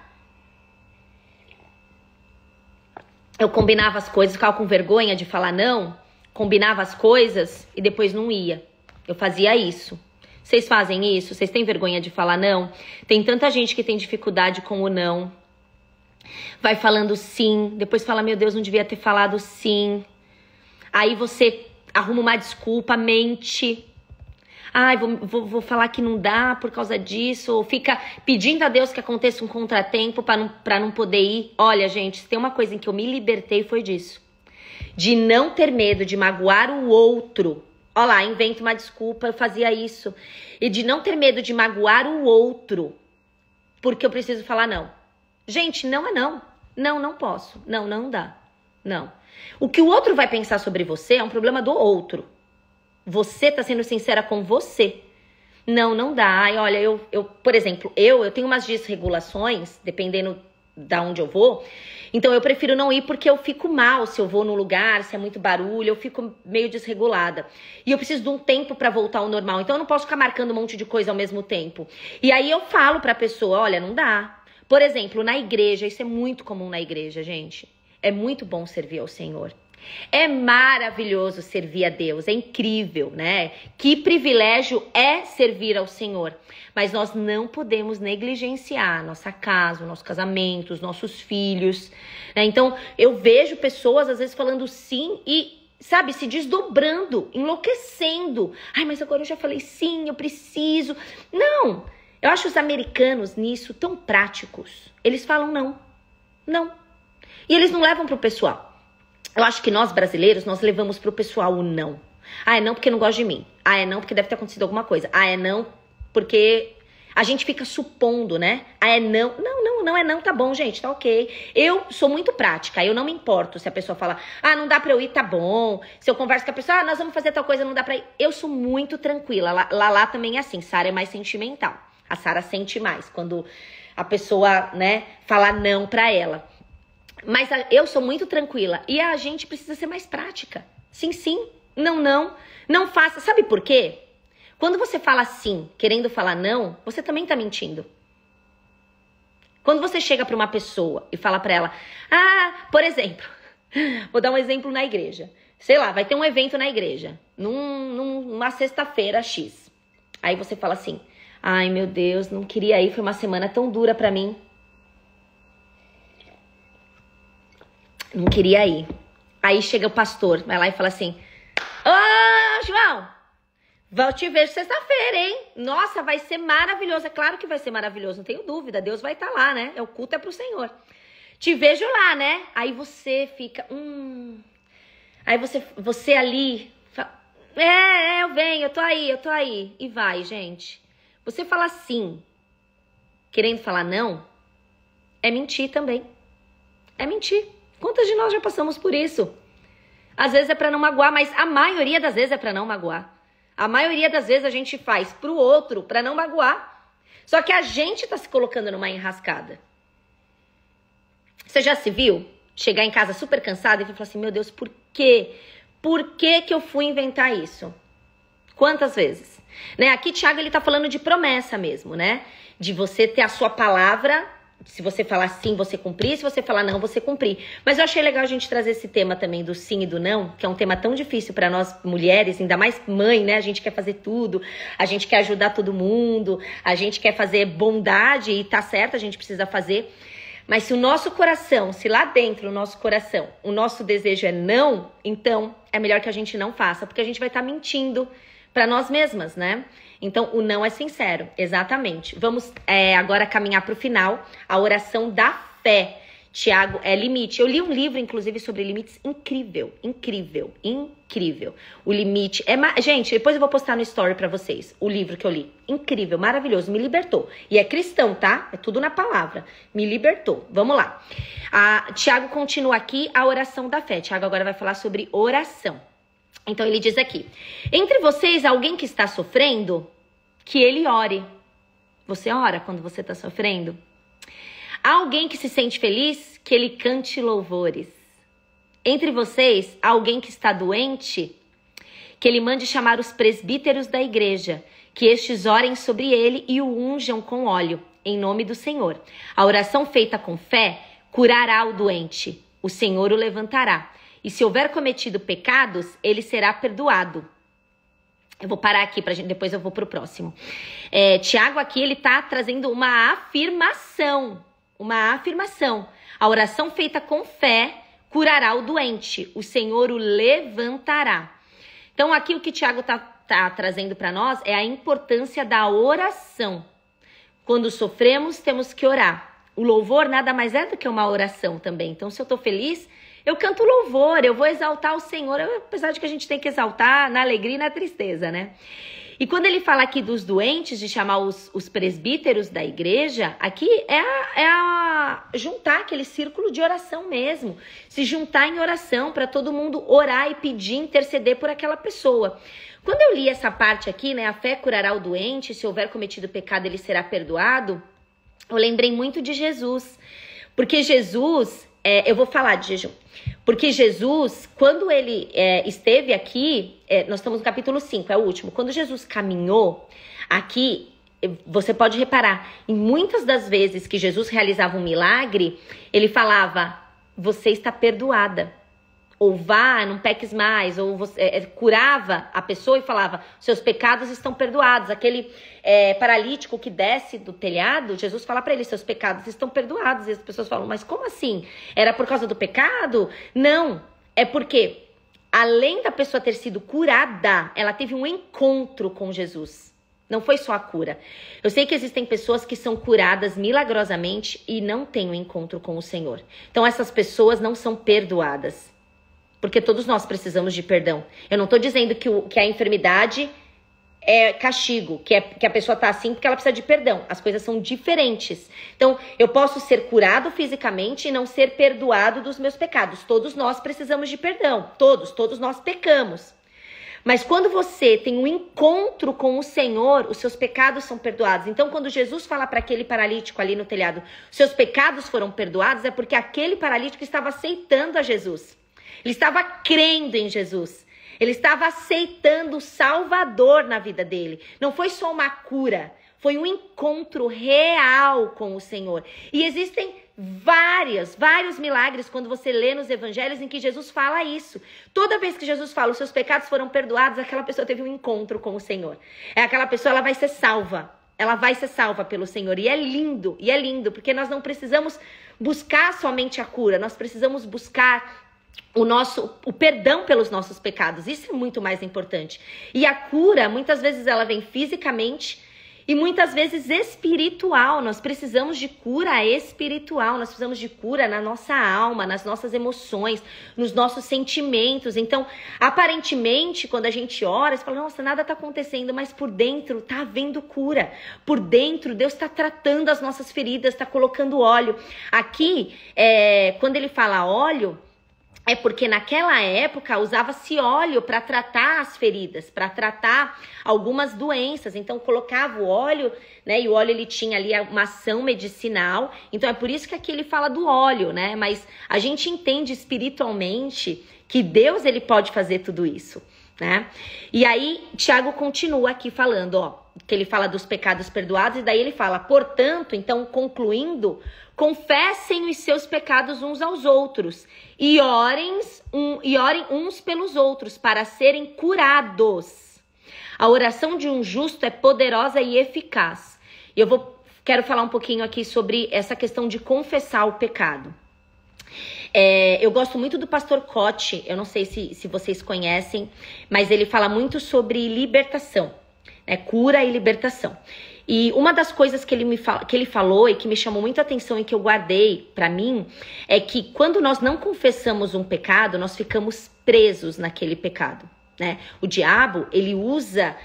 Eu combinava as coisas, ficava com vergonha de falar não, combinava as coisas e depois não ia. Eu fazia isso. Vocês fazem isso? Vocês têm vergonha de falar não? Tem tanta gente que tem dificuldade com o não. Vai falando sim, depois fala, meu Deus, não devia ter falado sim. Aí você arruma uma desculpa, mente. Ai, vou falar que não dá por causa disso. Ou fica pedindo a Deus que aconteça um contratempo pra não poder ir. Olha, gente, se tem uma coisa em que eu me libertei foi disso. De não ter medo de magoar o outro. Olha lá, invento uma desculpa, eu fazia isso. E de não ter medo de magoar o outro. Porque eu preciso falar não. Gente, não é não. Não posso. Não dá. Não. O que o outro vai pensar sobre você é um problema do outro. Você tá sendo sincera com você. Não dá. Ai, olha, por exemplo, eu tenho umas desregulações, dependendo da onde eu vou. Então, eu prefiro não ir porque eu fico mal se eu vou num lugar, se é muito barulho, eu fico meio desregulada. E eu preciso de um tempo pra voltar ao normal. Então, eu não posso ficar marcando um monte de coisa ao mesmo tempo. E aí, eu falo pra pessoa, olha, não dá. Por exemplo, na igreja, isso é muito comum na igreja, gente. É muito bom servir ao Senhor. É maravilhoso servir a Deus, é incrível, né? Que privilégio é servir ao Senhor. Mas nós não podemos negligenciar a nossa casa, o nosso casamento, os nossos filhos, né? Então, eu vejo pessoas, às vezes, falando sim e, sabe, se desdobrando, enlouquecendo. Ai, mas agora eu já falei sim, eu preciso. Não! Eu acho os americanos nisso tão práticos. Eles falam não. E eles não levam pro pessoal. Eu acho que nós brasileiros, nós levamos pro pessoal o não. Ah, é não porque não gosta de mim. Ah, é não porque deve ter acontecido alguma coisa. Ah, é não porque a gente fica supondo, né? Ah, é não. Não é não, tá bom, gente, tá ok. Eu sou muito prática, eu não me importo se a pessoa fala, ah, não dá pra eu ir, tá bom. Se eu converso com a pessoa, ah, nós vamos fazer tal coisa, não dá pra ir. Eu sou muito tranquila. Lá também é assim, Sara é mais sentimental. A Sara sente mais quando a pessoa, né, fala não pra ela. Mas eu sou muito tranquila e a gente precisa ser mais prática. Sim, não faça. Sabe por quê? Quando você fala sim, querendo falar não, você também tá mentindo. Quando você chega pra uma pessoa e fala pra ela, ah, por exemplo, vou dar um exemplo na igreja. Sei lá, vai ter um evento na igreja, numa sexta-feira X. Aí você fala assim, ai meu Deus, não queria ir, foi uma semana tão dura pra mim. Não queria ir. Aí chega o pastor, vai lá e fala assim, ô, João, vou te ver sexta-feira, hein? Nossa, vai ser maravilhoso. É claro que vai ser maravilhoso, não tenho dúvida. Deus vai estar lá, né? O culto é pro Senhor. Te vejo lá, né? Aí você fica, Aí você ali, fala, eu venho, eu tô aí. E vai, gente. Você fala sim, querendo falar não, é mentir também. É mentir. Quantas de nós já passamos por isso? Às vezes é pra não magoar, mas a maioria das vezes é pra não magoar. A maioria das vezes a gente faz pro outro pra não magoar. Só que a gente tá se colocando numa enrascada. Você já se viu chegar em casa super cansado e falar assim, meu Deus, por quê? Por que eu fui inventar isso? Quantas vezes? Né? Aqui, Tiago, ele tá falando de promessa mesmo, né? De você ter a sua palavra, se você falar sim, você cumprir, se você falar não, você cumprir. Mas eu achei legal a gente trazer esse tema também do sim e do não, que é um tema tão difícil para nós mulheres, ainda mais mãe, né? A gente quer fazer tudo, a gente quer ajudar todo mundo, a gente quer fazer bondade e tá certo, a gente precisa fazer. Mas se o nosso coração, se lá dentro do nosso coração, o nosso desejo é não, então é melhor que a gente não faça, porque a gente vai estar mentindo para nós mesmas, né? Então, o não é sincero, exatamente. Vamos agora caminhar para o final, a oração da fé. Tiago, limite. Eu li um livro, inclusive, sobre limites, incrível. O limite gente, depois eu vou postar no story para vocês, o livro que eu li. Incrível, maravilhoso, me libertou. E é cristão, tá? É tudo na palavra. Me libertou. Vamos lá. Tiago continua aqui a oração da fé. Tiago agora vai falar sobre oração. Então, ele diz aqui, entre vocês, alguém que está sofrendo, que ele ore. Você ora quando você está sofrendo? Há alguém que se sente feliz, que ele cante louvores. Entre vocês, há alguém que está doente, que ele mande chamar os presbíteros da igreja, que estes orem sobre ele e o unjam com óleo, em nome do Senhor. A oração feita com fé curará o doente, o Senhor o levantará. E se houver cometido pecados, ele será perdoado. Eu vou parar aqui, depois eu vou para o próximo. Tiago aqui, ele está trazendo uma afirmação. A oração feita com fé curará o doente. O Senhor o levantará. Então, aqui o que Tiago tá trazendo para nós é a importância da oração. Quando sofremos, temos que orar. O louvor nada mais é do que uma oração também. Então, se eu estou feliz, eu canto louvor, eu vou exaltar o Senhor, apesar de que a gente tem que exaltar na alegria e na tristeza, né? E quando ele fala aqui dos doentes, de chamar os presbíteros da igreja, aqui é juntar aquele círculo de oração mesmo. Se juntar em oração para todo mundo orar e pedir, interceder por aquela pessoa. Quando eu li essa parte aqui, né? A fé curará o doente, se houver cometido pecado ele será perdoado. Eu lembrei muito de Jesus. Porque Jesus, eu vou falar de jejum. Porque Jesus, quando ele esteve aqui, nós estamos no capítulo 5, é o último. Quando Jesus caminhou aqui, você pode reparar, em muitas das vezes que Jesus realizava um milagre, ele falava, você está perdoada. Ou vá, não peques mais, ou você curava a pessoa e falava, seus pecados estão perdoados. Aquele paralítico que desce do telhado, Jesus fala para ele, seus pecados estão perdoados. E as pessoas falam, mas como assim? Era por causa do pecado? Não, é porque além da pessoa ter sido curada, ela teve um encontro com Jesus. Não foi só a cura. Eu sei que existem pessoas que são curadas milagrosamente e não têm um encontro com o Senhor. Então essas pessoas não são perdoadas. Porque todos nós precisamos de perdão. Eu não estou dizendo que a enfermidade é castigo, que a pessoa está assim porque ela precisa de perdão. As coisas são diferentes. Então, eu posso ser curado fisicamente e não ser perdoado dos meus pecados. Todos nós precisamos de perdão. Todos nós pecamos. Mas quando você tem um encontro com o Senhor, os seus pecados são perdoados. Então, quando Jesus fala para aquele paralítico ali no telhado, seus pecados foram perdoados, é porque aquele paralítico estava aceitando a Jesus. Ele estava crendo em Jesus. Ele estava aceitando o Salvador na vida dele. Não foi só uma cura. Foi um encontro real com o Senhor. E existem vários milagres quando você lê nos evangelhos em que Jesus fala isso. Toda vez que Jesus fala, os seus pecados foram perdoados, aquela pessoa teve um encontro com o Senhor. Aquela pessoa, ela vai ser salva. Ela vai ser salva pelo Senhor. E é lindo, porque nós não precisamos buscar somente a cura. Nós precisamos buscar o perdão pelos nossos pecados. Isso é muito mais importante. E a cura, muitas vezes, ela vem fisicamente E muitas vezes espiritual, nós precisamos de cura espiritual, nós precisamos de cura na nossa alma, nas nossas emoções, nos nossos sentimentos. Então, aparentemente, quando a gente ora, você fala, nossa, nada está acontecendo, mas por dentro está havendo cura. Por dentro, Deus está tratando as nossas feridas, está colocando óleo. Aqui, quando ele fala óleo, é porque naquela época usava-se óleo para tratar as feridas, para tratar algumas doenças. Então colocava o óleo, né? E o óleo ele tinha ali uma ação medicinal. Então é por isso que aqui ele fala do óleo, né? Mas a gente entende espiritualmente que Deus ele pode fazer tudo isso, né? E aí Tiago continua aqui falando, ó, que ele fala dos pecados perdoados e daí ele fala, portanto, então concluindo, confessem os seus pecados uns aos outros e orem uns pelos outros para serem curados. A oração de um justo é poderosa e eficaz. E quero falar um pouquinho aqui sobre essa questão de confessar o pecado. Eu gosto muito do pastor Cote, eu não sei se vocês conhecem, mas ele fala muito sobre libertação, né? Cura e libertação. E uma das coisas que ele falou e que me chamou muito a atenção e que eu guardei pra mim é que quando nós não confessamos um pecado, nós ficamos presos naquele pecado, né? O diabo, ele usa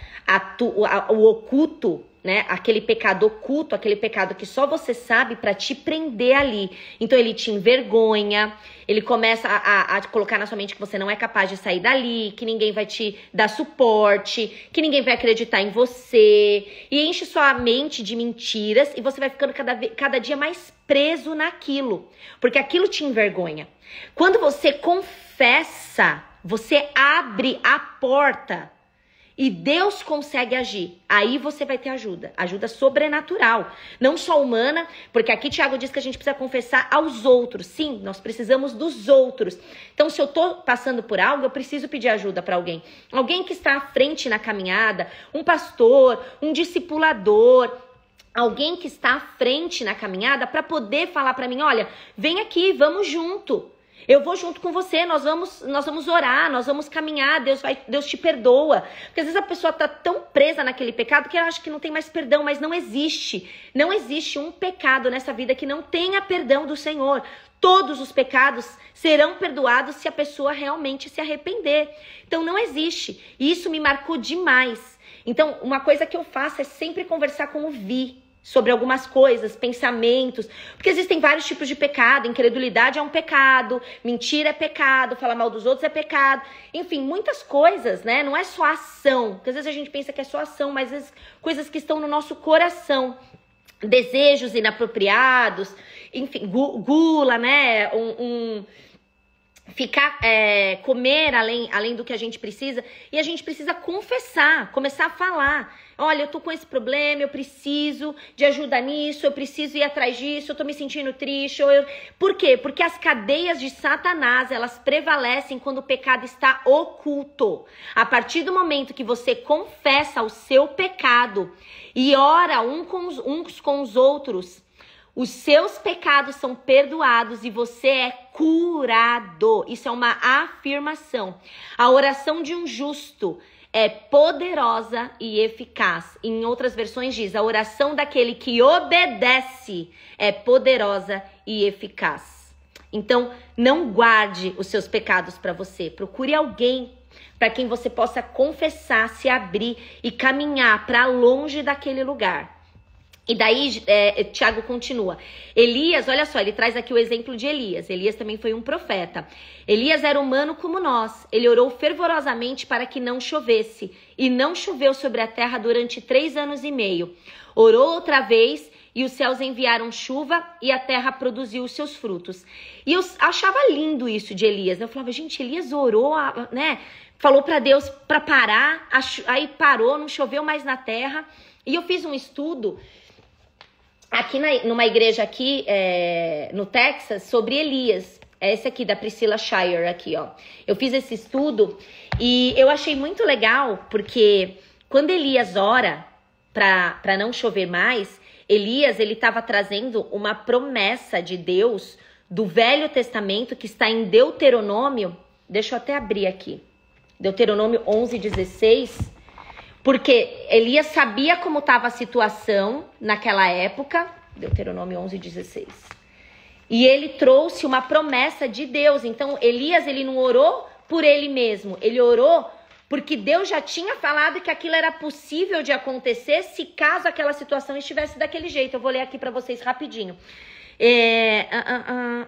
o oculto, né? Aquele pecado oculto, aquele pecado que só você sabe para te prender ali. Então ele te envergonha, ele começa a colocar na sua mente que você não é capaz de sair dali, que ninguém vai te dar suporte, que ninguém vai acreditar em você. E enche sua mente de mentiras e você vai ficando cada dia mais preso naquilo, porque aquilo te envergonha. Quando você confessa, você abre a porta e Deus consegue agir. Aí você vai ter ajuda sobrenatural, não só humana, porque aqui Tiago diz que a gente precisa confessar aos outros. Sim, nós precisamos dos outros. Então, se eu tô passando por algo, eu preciso pedir ajuda para alguém. Alguém que está à frente na caminhada, um pastor, um discipulador, alguém que está à frente na caminhada para poder falar para mim, olha, vem aqui, vamos junto. Eu vou junto com você, nós vamos orar, nós vamos caminhar, Deus te perdoa. Porque às vezes a pessoa tá tão presa naquele pecado que ela acha que não tem mais perdão, mas não existe. Não existe um pecado nessa vida que não tenha perdão do Senhor. Todos os pecados serão perdoados se a pessoa realmente se arrepender. Então não existe. E isso me marcou demais. Então uma coisa que eu faço é sempre conversar com o Vi sobre algumas coisas, pensamentos, porque existem vários tipos de pecado. Incredulidade é um pecado, mentira é pecado, falar mal dos outros é pecado, enfim, muitas coisas, né? Não é só ação, porque às vezes a gente pensa que é só ação, mas às vezes coisas que estão no nosso coração, desejos inapropriados, enfim, gula, né? Comer além do que a gente precisa, e a gente precisa confessar, começar a falar, olha, eu tô com esse problema, eu preciso de ajuda nisso, eu preciso ir atrás disso, eu tô me sentindo triste, Por quê? Porque as cadeias de Satanás, elas prevalecem quando o pecado está oculto. A partir do momento que você confessa o seu pecado e ora uns com os outros, os seus pecados são perdoados e você é curado. Isso é uma afirmação. A oração de um justo é poderosa e eficaz. Em outras versões diz, a oração daquele que obedece é poderosa e eficaz. Então, não guarde os seus pecados para você. Procure alguém para quem você possa confessar, se abrir e caminhar para longe daquele lugar. E daí, Tiago continua. Elias, olha só, ele traz aqui o exemplo de Elias. Elias também foi um profeta. Elias era humano como nós. Ele orou fervorosamente para que não chovesse. E não choveu sobre a terra durante 3 anos e meio. Orou outra vez e os céus enviaram chuva e a terra produziu os seus frutos. E eu achava lindo isso de Elias. Eu falava, gente, Elias orou, né? Falou para Deus para parar. Aí parou, não choveu mais na terra. E eu fiz um estudo aqui numa igreja aqui no Texas sobre Elias. É esse aqui da Priscilla Shirer aqui, ó. Eu fiz esse estudo e eu achei muito legal porque quando Elias ora para não chover mais, Elias ele estava trazendo uma promessa de Deus do Velho Testamento que está em Deuteronômio. Deixa eu até abrir aqui. Deuteronômio 11:16. Porque Elias sabia como estava a situação naquela época, Deuteronômio 11:16. E ele trouxe uma promessa de Deus. Então Elias, ele não orou por ele mesmo, ele orou porque Deus já tinha falado que aquilo era possível de acontecer se caso aquela situação estivesse daquele jeito. Eu vou ler aqui para vocês rapidinho.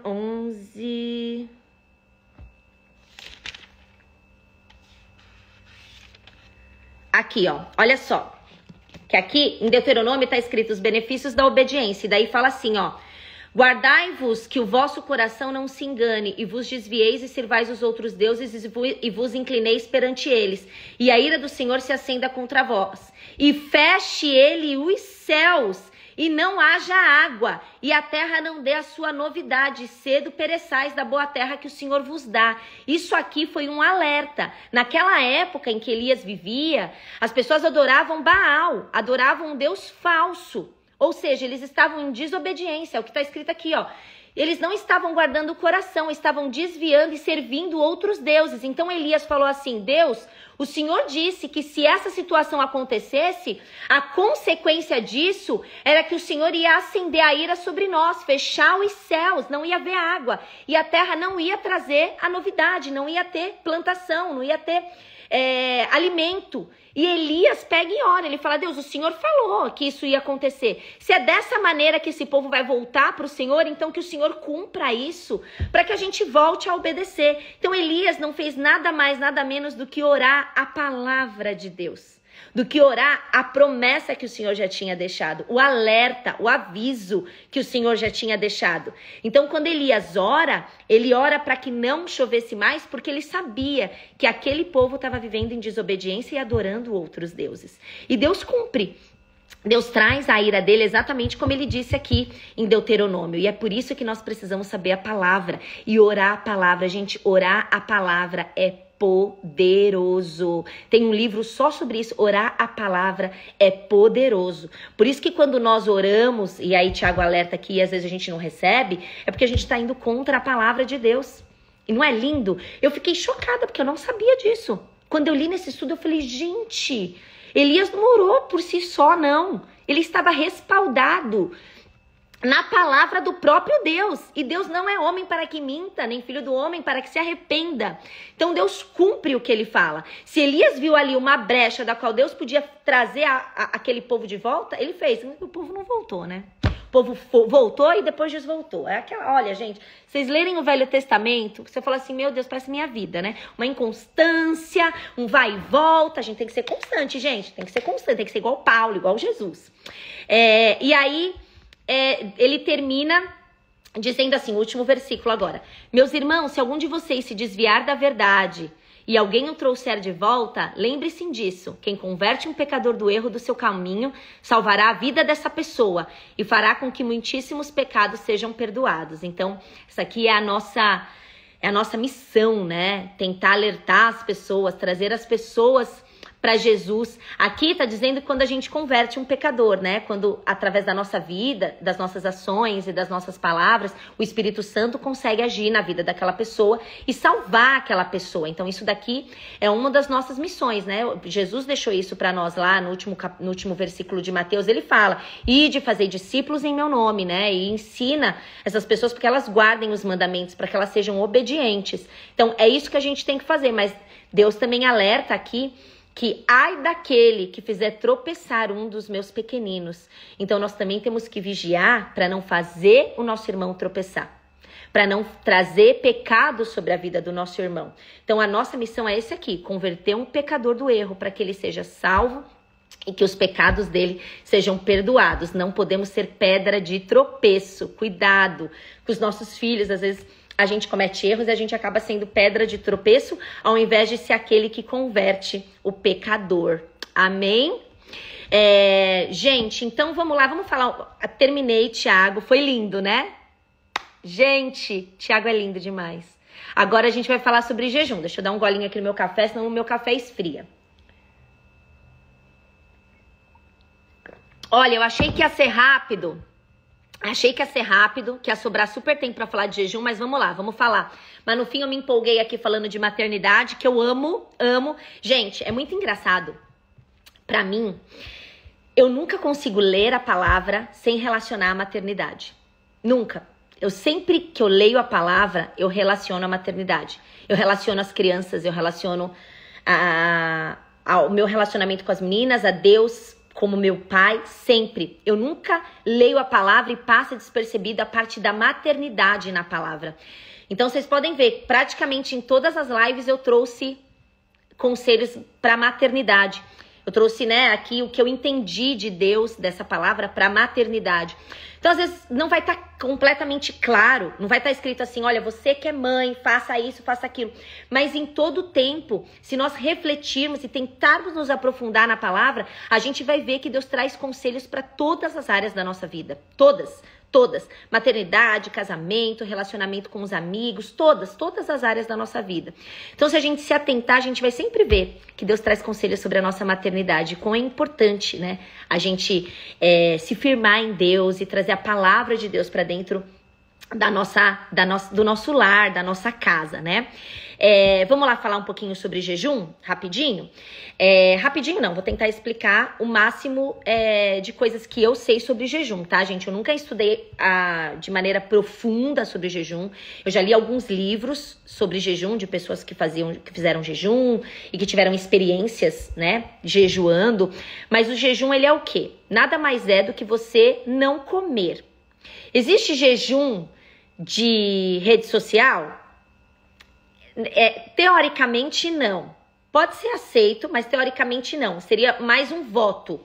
11... Aqui, ó, olha só. Que aqui em Deuteronômio está escrito os benefícios da obediência. E daí fala assim, ó. Guardai-vos que o vosso coração não se engane, e vos desvieis e servais os outros deuses e vos inclineis perante eles. E a ira do Senhor se acenda contra vós. E feche ele os céus, e não haja água, e a terra não dê a sua novidade, cedo pereçais da boa terra que o Senhor vos dá. Isso aqui foi um alerta. Naquela época em que Elias vivia, as pessoas adoravam Baal, adoravam um Deus falso. Ou seja, eles estavam em desobediência, é o que está escrito aqui, ó. Eles não estavam guardando o coração, estavam desviando e servindo outros deuses. Então Elias falou assim, Deus, o Senhor disse que se essa situação acontecesse, a consequência disso era que o Senhor ia acender a ira sobre nós, fechar os céus, não ia haver água. E a terra não ia trazer a novidade, não ia ter plantação, não ia ter alimento. E Elias pega e ora, ele fala, Deus, o Senhor falou que isso ia acontecer. Se é dessa maneira que esse povo vai voltar para o Senhor, então que o Senhor cumpra isso, para que a gente volte a obedecer. Então Elias não fez nada mais, nada menos do que orar a palavra de Deus, do que orar a promessa que o Senhor já tinha deixado, o alerta, o aviso que o Senhor já tinha deixado. Então, quando Elias ora, ele ora para que não chovesse mais, porque ele sabia que aquele povo estava vivendo em desobediência e adorando outros deuses. E Deus cumpre. Deus traz a ira dele exatamente como ele disse aqui em Deuteronômio. E é por isso que nós precisamos saber a palavra e orar a palavra. Gente, orar a palavra é poderoso. Tem um livro só sobre isso. Orar a palavra é poderoso. Por isso que quando nós oramos, e aí Tiago alerta aqui e às vezes a gente não recebe, é porque a gente está indo contra a palavra de Deus. E não é lindo? Eu fiquei chocada porque eu não sabia disso. Quando eu li nesse estudo eu falei, gente, Elias não orou por si só, não. Ele estava respaldado na palavra do próprio Deus. E Deus não é homem para que minta, nem filho do homem para que se arrependa. Então Deus cumpre o que ele fala. Se Elias viu ali uma brecha da qual Deus podia trazer aquele povo de volta, ele fez. O povo não voltou, né? O povo voltou e depois desvoltou. É aquela, olha, gente, vocês lerem o Velho Testamento, você fala assim, meu Deus, parece minha vida, né? Uma inconstância, um vai e volta. A gente tem que ser constante, gente. Tem que ser constante, tem que ser igual Paulo, igual Jesus. E aí ele termina dizendo assim, o último versículo agora. Meus irmãos, se algum de vocês se desviar da verdade e alguém o trouxer de volta, lembre-se disso. Quem converte um pecador do erro do seu caminho, salvará a vida dessa pessoa e fará com que muitíssimos pecados sejam perdoados. Então, essa aqui é a nossa missão, né? Tentar alertar as pessoas, trazer as pessoas para Jesus. Aqui está dizendo que quando a gente converte um pecador, né? Quando através da nossa vida, das nossas ações e das nossas palavras, o Espírito Santo consegue agir na vida daquela pessoa e salvar aquela pessoa. Então isso daqui é uma das nossas missões, né? Jesus deixou isso para nós lá no último versículo de Mateus. Ele fala, ide fazer discípulos em meu nome, né? E ensina essas pessoas para que elas guardem os mandamentos, para que elas sejam obedientes. Então é isso que a gente tem que fazer. Mas Deus também alerta aqui que ai daquele que fizer tropeçar um dos meus pequeninos. Então nós também temos que vigiar para não fazer o nosso irmão tropeçar, para não trazer pecado sobre a vida do nosso irmão. Então a nossa missão é esse aqui, converter um pecador do erro para que ele seja salvo e que os pecados dele sejam perdoados. Não podemos ser pedra de tropeço. Cuidado com os nossos filhos, às vezes a gente comete erros e a gente acaba sendo pedra de tropeço, ao invés de ser aquele que converte o pecador. Amém? Gente, então vamos lá, vamos falar. Terminei, Tiago. Foi lindo, né? Gente, Tiago é lindo demais. Agora a gente vai falar sobre jejum. Deixa eu dar um golinho aqui no meu café, senão o meu café esfria. Olha, eu achei que ia ser rápido. Que ia sobrar super tempo pra falar de jejum, mas vamos lá, vamos falar. Mas no fim eu me empolguei aqui falando de maternidade, que eu amo. Gente, é muito engraçado. Pra mim, eu nunca consigo ler a palavra sem relacionar a maternidade. Nunca. Eu sempre que eu leio a palavra, eu relaciono a maternidade. Eu relaciono as crianças, eu relaciono ao meu relacionamento com as meninas, a Deus como meu pai, sempre. Eu nunca leio a palavra e passa despercebida a parte da maternidade na palavra. Então vocês podem ver, praticamente em todas as lives eu trouxe conselhos para maternidade. Eu trouxe, né, aqui o que eu entendi de Deus, dessa palavra, para maternidade. Então, às vezes, não vai estar completamente claro, não vai estar escrito assim, olha, você que é mãe, faça isso, faça aquilo. Mas em todo tempo, se nós refletirmos e tentarmos nos aprofundar na palavra, a gente vai ver que Deus traz conselhos para todas as áreas da nossa vida. Todas. Maternidade, casamento, relacionamento com os amigos, todas as áreas da nossa vida. Então, se a gente se atentar, a gente vai sempre ver que Deus traz conselhos sobre a nossa maternidade. Como é importante, né, a gente se firmar em Deus e trazer a palavra de Deus para dentro do nosso lar, da nossa casa, né? Vamos lá falar um pouquinho sobre jejum, rapidinho? Rapidinho não, vou tentar explicar o máximo de coisas que eu sei sobre jejum, tá, gente? Eu nunca estudei de maneira profunda sobre jejum. Eu já li alguns livros sobre jejum, de pessoas que fizeram jejum e que tiveram experiências, né, jejuando. Mas o jejum, ele é o quê? Nada mais é do que você não comer. Existe jejum de rede social? Teoricamente não. Pode ser aceito, mas teoricamente não. Seria mais um voto,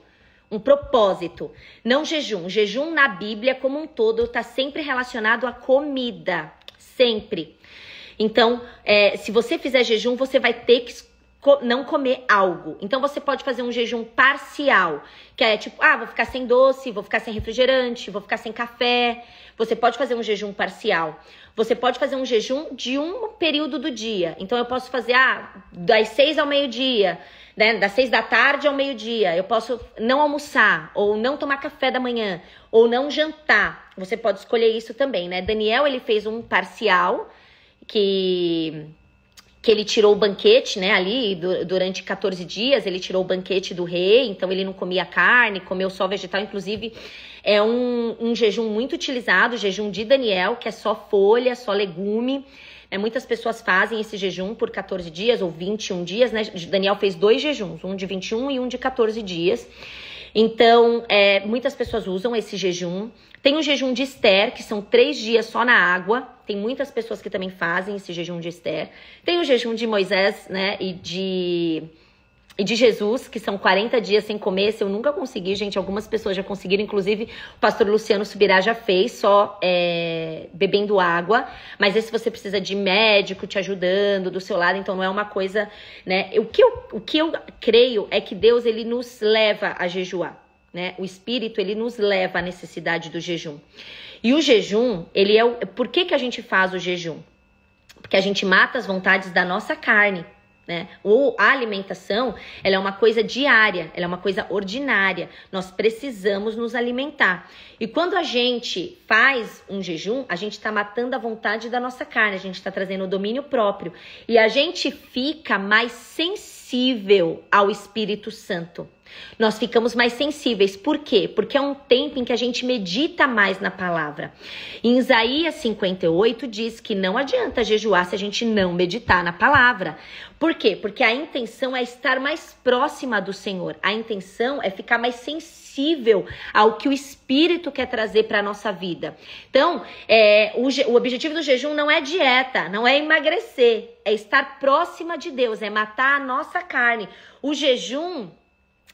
um propósito, não jejum. Jejum na Bíblia como um todo está sempre relacionado à comida, sempre. Então, se você fizer jejum, você vai ter que não comer algo. Então, você pode fazer um jejum parcial, que é tipo, vou ficar sem doce, vou ficar sem refrigerante, vou ficar sem café. Você pode fazer um jejum parcial. Você pode fazer um jejum de um período do dia. Então, eu posso fazer das 6 ao meio-dia, né? Das 6 da tarde ao meio-dia. Eu posso não almoçar, ou não tomar café da manhã, ou não jantar. Você pode escolher isso também, né? Daniel, ele fez um parcial que ele tirou o banquete, né, ali, durante 14 dias, ele tirou o banquete do rei, então ele não comia carne, comeu só vegetal, inclusive é um jejum muito utilizado, o jejum de Daniel, que é só folha, só legume, né, muitas pessoas fazem esse jejum por 14 dias ou 21 dias, né, Daniel fez 2 jejuns, um de 21 e um de 14 dias, então muitas pessoas usam esse jejum. Tem o jejum de Esther, que são 3 dias só na água. Tem muitas pessoas que também fazem esse jejum de Esther. Tem o jejum de Moisés, né, e de Jesus, que são 40 dias sem comer. Esse eu nunca consegui, gente. Algumas pessoas já conseguiram, inclusive o pastor Luciano Subirá já fez, só bebendo água. Mas esse você precisa de médico te ajudando do seu lado, então não é uma coisa, né? O que eu creio é que Deus, ele nos leva a jejuar. Né? O Espírito, ele nos leva à necessidade do jejum. E o jejum, ele por que a gente faz o jejum? Porque a gente mata as vontades da nossa carne, né? A alimentação, ela é uma coisa diária, ela é uma coisa ordinária. Nós precisamos nos alimentar. E quando a gente faz um jejum, a gente está matando a vontade da nossa carne, a gente está trazendo o domínio próprio. E a gente fica mais sensível ao Espírito Santo. Nós ficamos mais sensíveis. Por quê? Porque é um tempo em que a gente medita mais na palavra. Em Isaías 58 diz que não adianta jejuar se a gente não meditar na palavra. Por quê? Porque a intenção é estar mais próxima do Senhor. A intenção é ficar mais sensível ao que o Espírito quer trazer para a nossa vida. Então, o objetivo do jejum não é dieta, não é emagrecer, é estar próxima de Deus, é matar a nossa carne. O jejum,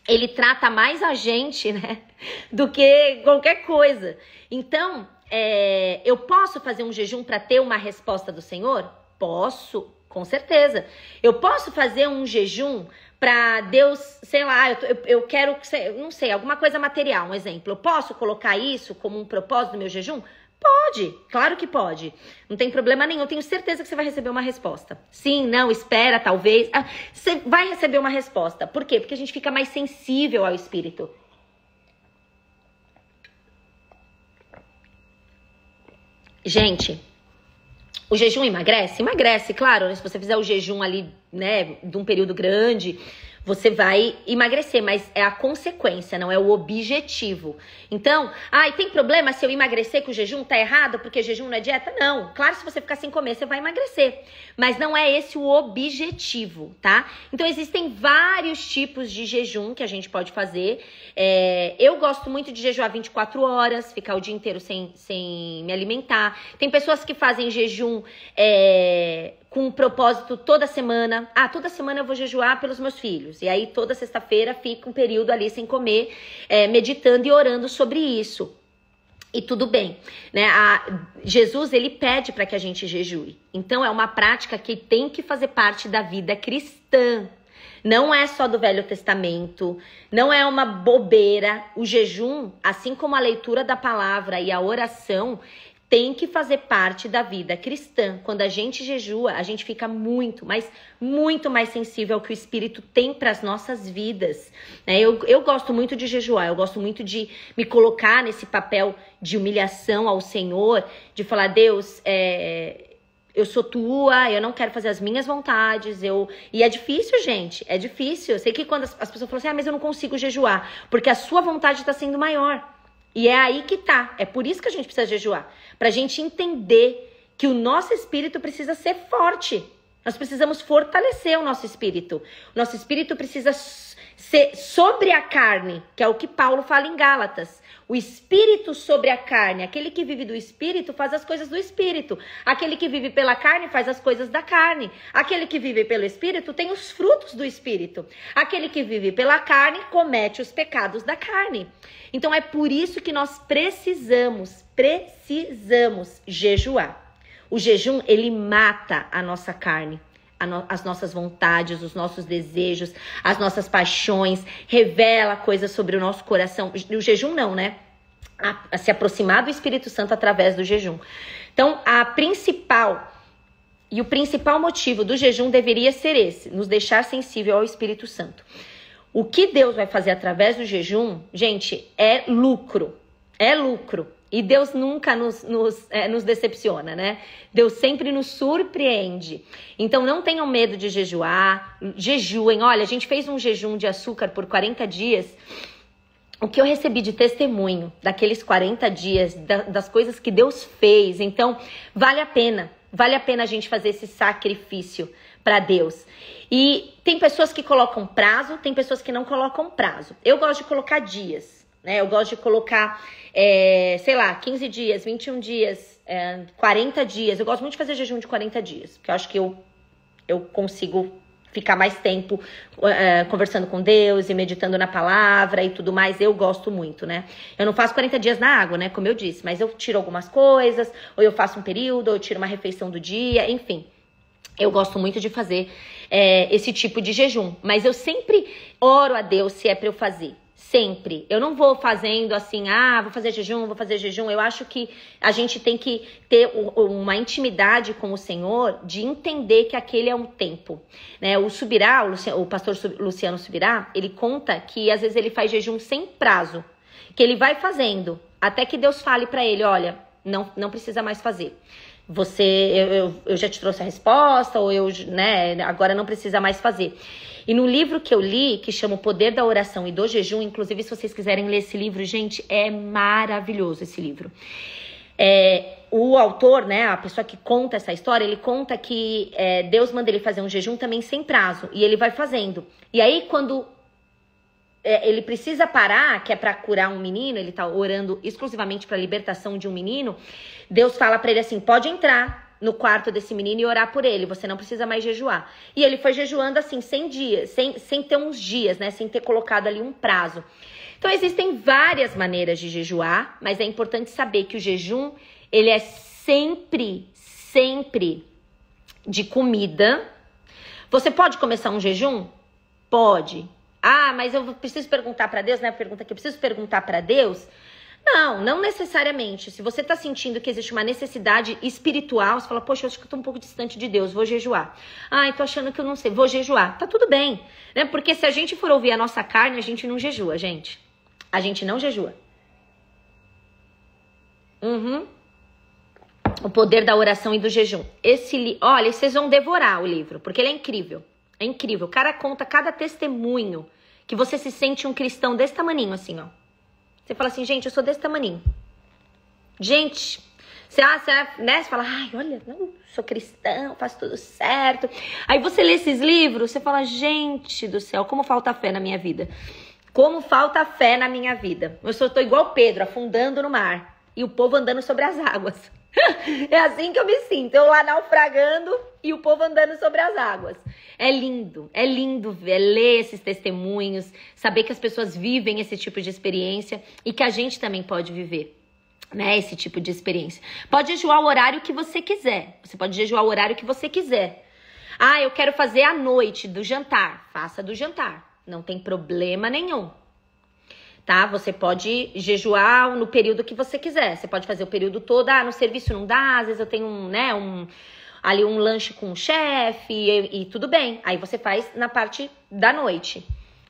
ele trata mais a gente, né, do que qualquer coisa. Então, eu posso fazer um jejum para ter uma resposta do Senhor? Posso, com certeza. Eu posso fazer um jejum para Deus, sei lá, eu quero, não sei, alguma coisa material, um exemplo. Eu posso colocar isso como um propósito do meu jejum? Pode, claro que pode. Não tem problema nenhum. Eu tenho certeza que você vai receber uma resposta. Sim, não, espera, talvez. Você vai receber uma resposta. Por quê? Porque a gente fica mais sensível ao Espírito. Gente, o jejum emagrece? Emagrece, claro. Se você fizer o jejum ali, né, de um período grande, você vai emagrecer, mas é a consequência, não é o objetivo. Então, tem problema se eu emagrecer com o jejum? Tá errado porque jejum não é dieta? Não, claro, se você ficar sem comer, você vai emagrecer. Mas não é esse o objetivo, tá? Então, existem vários tipos de jejum que a gente pode fazer. Eu gosto muito de jejuar 24 horas, ficar o dia inteiro sem me alimentar. Tem pessoas que fazem jejum com um propósito toda semana. Toda semana eu vou jejuar pelos meus filhos. E aí toda sexta-feira fica um período ali sem comer, meditando e orando sobre isso. E tudo bem, né? Jesus, ele pede para que a gente jejue. Então é uma prática que tem que fazer parte da vida cristã. Não é só do Velho Testamento, não é uma bobeira. O jejum, assim como a leitura da palavra e a oração, tem que fazer parte da vida cristã. Quando a gente jejua, a gente fica muito mais sensível ao que o Espírito tem para as nossas vidas. Eu gosto muito de jejuar, eu gosto muito de me colocar nesse papel de humilhação ao Senhor, de falar, Deus, eu sou tua, eu não quero fazer as minhas vontades, E é difícil, gente, é difícil. Eu sei que quando as pessoas falam assim, mas eu não consigo jejuar, porque a sua vontade está sendo maior. E é aí que tá. É por isso que a gente precisa jejuar. Pra gente entender que o nosso espírito precisa ser forte. Nós precisamos fortalecer o nosso espírito. O nosso espírito precisa ser sobre a carne, que é o que Paulo fala em Gálatas. O espírito sobre a carne. Aquele que vive do espírito faz as coisas do espírito. Aquele que vive pela carne faz as coisas da carne. Aquele que vive pelo espírito tem os frutos do espírito. Aquele que vive pela carne comete os pecados da carne. Então é por isso que nós precisamos jejuar. O jejum, ele mata a nossa carne, as nossas vontades, os nossos desejos, as nossas paixões, revela coisas sobre o nosso coração. O jejum não, né? A se aproximar do Espírito Santo através do jejum. Então, o principal motivo do jejum deveria ser esse, nos deixar sensível ao Espírito Santo. O que Deus vai fazer através do jejum, gente, é lucro. É lucro. E Deus nunca nos decepciona, né? Deus sempre nos surpreende. Então, não tenham medo de jejuar. Jejuem. Olha, a gente fez um jejum de açúcar por 40 dias. O que eu recebi de testemunho daqueles 40 dias, das coisas que Deus fez. Então, vale a pena. Vale a pena a gente fazer esse sacrifício para Deus. E tem pessoas que colocam prazo, tem pessoas que não colocam prazo. Eu gosto de colocar dias, né? Eu gosto de colocar, 15 dias, 21 dias, 40 dias. Eu gosto muito de fazer jejum de 40 dias, porque eu acho que eu consigo ficar mais tempo conversando com Deus e meditando na palavra e tudo mais. Eu gosto muito, né? Eu não faço 40 dias na água, né? Como eu disse, mas eu tiro algumas coisas, ou eu faço um período, ou eu tiro uma refeição do dia, enfim. Eu gosto muito de fazer esse tipo de jejum. Mas eu sempre oro a Deus se é para eu fazer. Sempre. Eu não vou fazendo assim, vou fazer jejum. Eu acho que a gente tem que ter uma intimidade com o Senhor de entender que aquele é um tempo, né? O pastor Luciano Subirá, ele conta que às vezes ele faz jejum sem prazo, que ele vai fazendo, até que Deus fale para ele, olha, não precisa mais fazer. Eu já te trouxe a resposta, ou agora não precisa mais fazer. E no livro que eu li, que chama O Poder da Oração e do Jejum, inclusive se vocês quiserem ler esse livro, gente, é maravilhoso esse livro. O autor, né, a pessoa que conta essa história, ele conta que Deus manda ele fazer um jejum também sem prazo, e ele vai fazendo. E aí quando ele precisa parar, que é para curar um menino, ele tá orando exclusivamente para a libertação de um menino, Deus fala para ele assim, pode entrar no quarto desse menino e orar por ele, você não precisa mais jejuar. E ele foi jejuando assim, 100 dias, sem ter uns dias, né, sem ter colocado ali um prazo. Então existem várias maneiras de jejuar, mas é importante saber que o jejum, ele é sempre de comida. Você pode começar um jejum? Pode. Mas eu preciso perguntar para Deus, né? A pergunta que eu preciso perguntar para Deus. Não necessariamente. Se você tá sentindo que existe uma necessidade espiritual, você fala, poxa, eu acho que eu tô um pouco distante de Deus, vou jejuar. Tô achando que eu não sei, vou jejuar. Tá tudo bem, né? Porque se a gente for ouvir a nossa carne, a gente não jejua, gente. A gente não jejua. O Poder da Oração e do Jejum. Olha, vocês vão devorar o livro, porque ele é incrível. É incrível. O cara conta cada testemunho que você se sente um cristão desse tamaninho, assim, ó. Você fala assim, gente, eu sou desse tamaninho. Gente, você fala, ai, olha, não, sou cristão, faço tudo certo. Aí você lê esses livros, você fala, gente do céu, como falta fé na minha vida. Como falta fé na minha vida. Eu tô igual Pedro, afundando no mar. E o povo andando sobre as águas. É assim que eu me sinto. Eu lá naufragando e o povo andando sobre as águas. É lindo ver, ler esses testemunhos, saber que as pessoas vivem esse tipo de experiência e que a gente também pode viver, né? Esse tipo de experiência. Pode jejuar o horário que você quiser. Você pode jejuar o horário que você quiser. Ah, eu quero fazer à noite do jantar. Faça do jantar. Não tem problema nenhum. Tá? Você pode jejuar no período que você quiser. Você pode fazer o período todo. Ah, no serviço não dá. Às vezes eu tenho ali um lanche com o chefe e tudo bem. Aí você faz na parte da noite.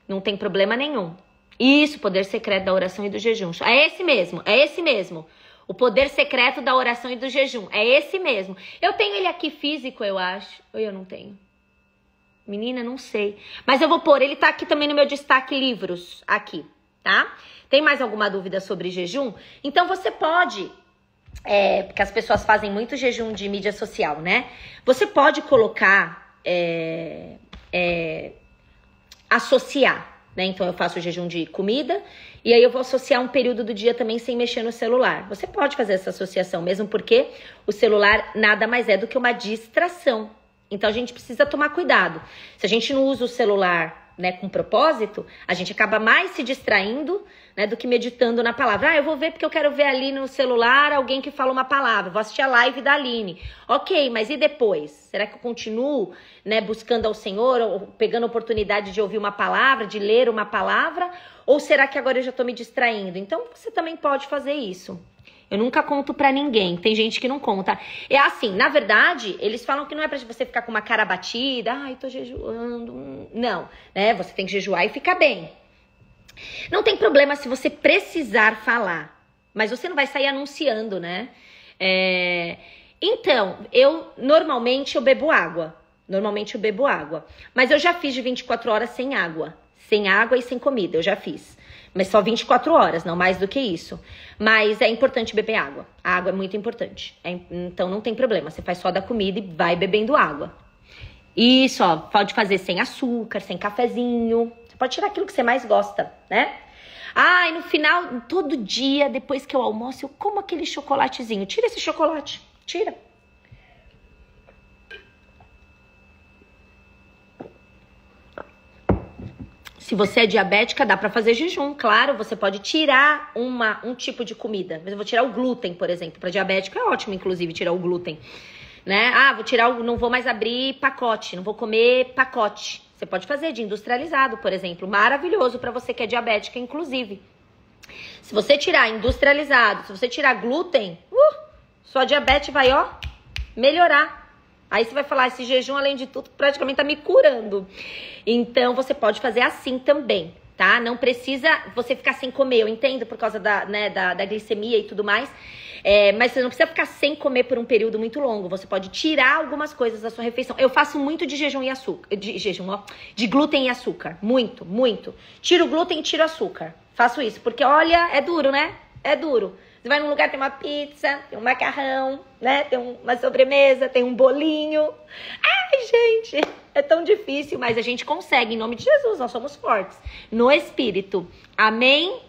Não tem problema nenhum. Isso, poder secreto da oração e do jejum. É esse mesmo. O poder secreto da oração e do jejum. É esse mesmo. Eu tenho ele aqui físico, eu acho. Ou eu não tenho? Menina, não sei. Mas eu vou pôr. Ele tá aqui também no meu destaque livros. Aqui. Tá? Tem mais alguma dúvida sobre jejum? Então você pode, porque as pessoas fazem muito jejum de mídia social, né? Você pode colocar, associar, né? Então eu faço jejum de comida e aí eu vou associar um período do dia também sem mexer no celular. Você pode fazer essa associação, mesmo porque o celular nada mais é do que uma distração. Então a gente precisa tomar cuidado. Se a gente não usa o celular, né, com propósito, a gente acaba mais se distraindo, né, do que meditando na palavra. Ah, eu vou ver porque eu quero ver ali no celular alguém que fala uma palavra, vou assistir a live da Aline. Ok, mas e depois? Será que eu continuo, né, buscando ao Senhor, ou pegando a oportunidade de ouvir uma palavra, de ler uma palavra? Ou será que agora eu já tô me distraindo? Então você também pode fazer isso. Eu nunca conto pra ninguém. Tem gente que não conta. É assim, na verdade, eles falam que não é pra você ficar com uma cara batida. Ai, tô jejuando. Não, né? Você tem que jejuar e ficar bem. Não tem problema se você precisar falar. Mas você não vai sair anunciando, né? Então, normalmente eu bebo água. Mas eu já fiz de 24 horas sem água. Sem água e sem comida, eu já fiz. Mas só 24 horas, não mais do que isso. Mas é importante beber água. A água é muito importante. Então não tem problema. Você faz só da comida e vai bebendo água. Isso, ó. Pode fazer sem açúcar, sem cafezinho. Você pode tirar aquilo que você mais gosta, né? Ah, e no final, todo dia, depois que eu almoço, eu como aquele chocolatezinho. Tira esse chocolate. Tira. Se você é diabética, dá pra fazer jejum, claro. Você pode tirar um tipo de comida. Eu vou tirar o glúten, por exemplo. Para diabético é ótimo, inclusive, tirar o glúten, né? Ah, não vou mais abrir pacote, não vou comer pacote. Você pode fazer de industrializado, por exemplo. Maravilhoso para você que é diabética, inclusive. Se você tirar industrializado, se você tirar glúten, sua diabetes vai, ó, melhorar. Aí você vai falar, esse jejum, além de tudo, praticamente tá me curando. Então, você pode fazer assim também, tá? Não precisa você ficar sem comer, eu entendo, por causa da glicemia e tudo mais. Mas você não precisa ficar sem comer por um período muito longo. Você pode tirar algumas coisas da sua refeição. Eu faço muito de jejum e açúcar. De glúten e açúcar. Muito, muito. Tiro o glúten e tiro o açúcar. Faço isso, porque olha, é duro, né? É duro. Você vai num lugar, tem uma pizza, tem um macarrão, né? Tem uma sobremesa, tem um bolinho. Ai, gente, é tão difícil, mas a gente consegue. Em nome de Jesus, nós somos fortes. No Espírito. Amém?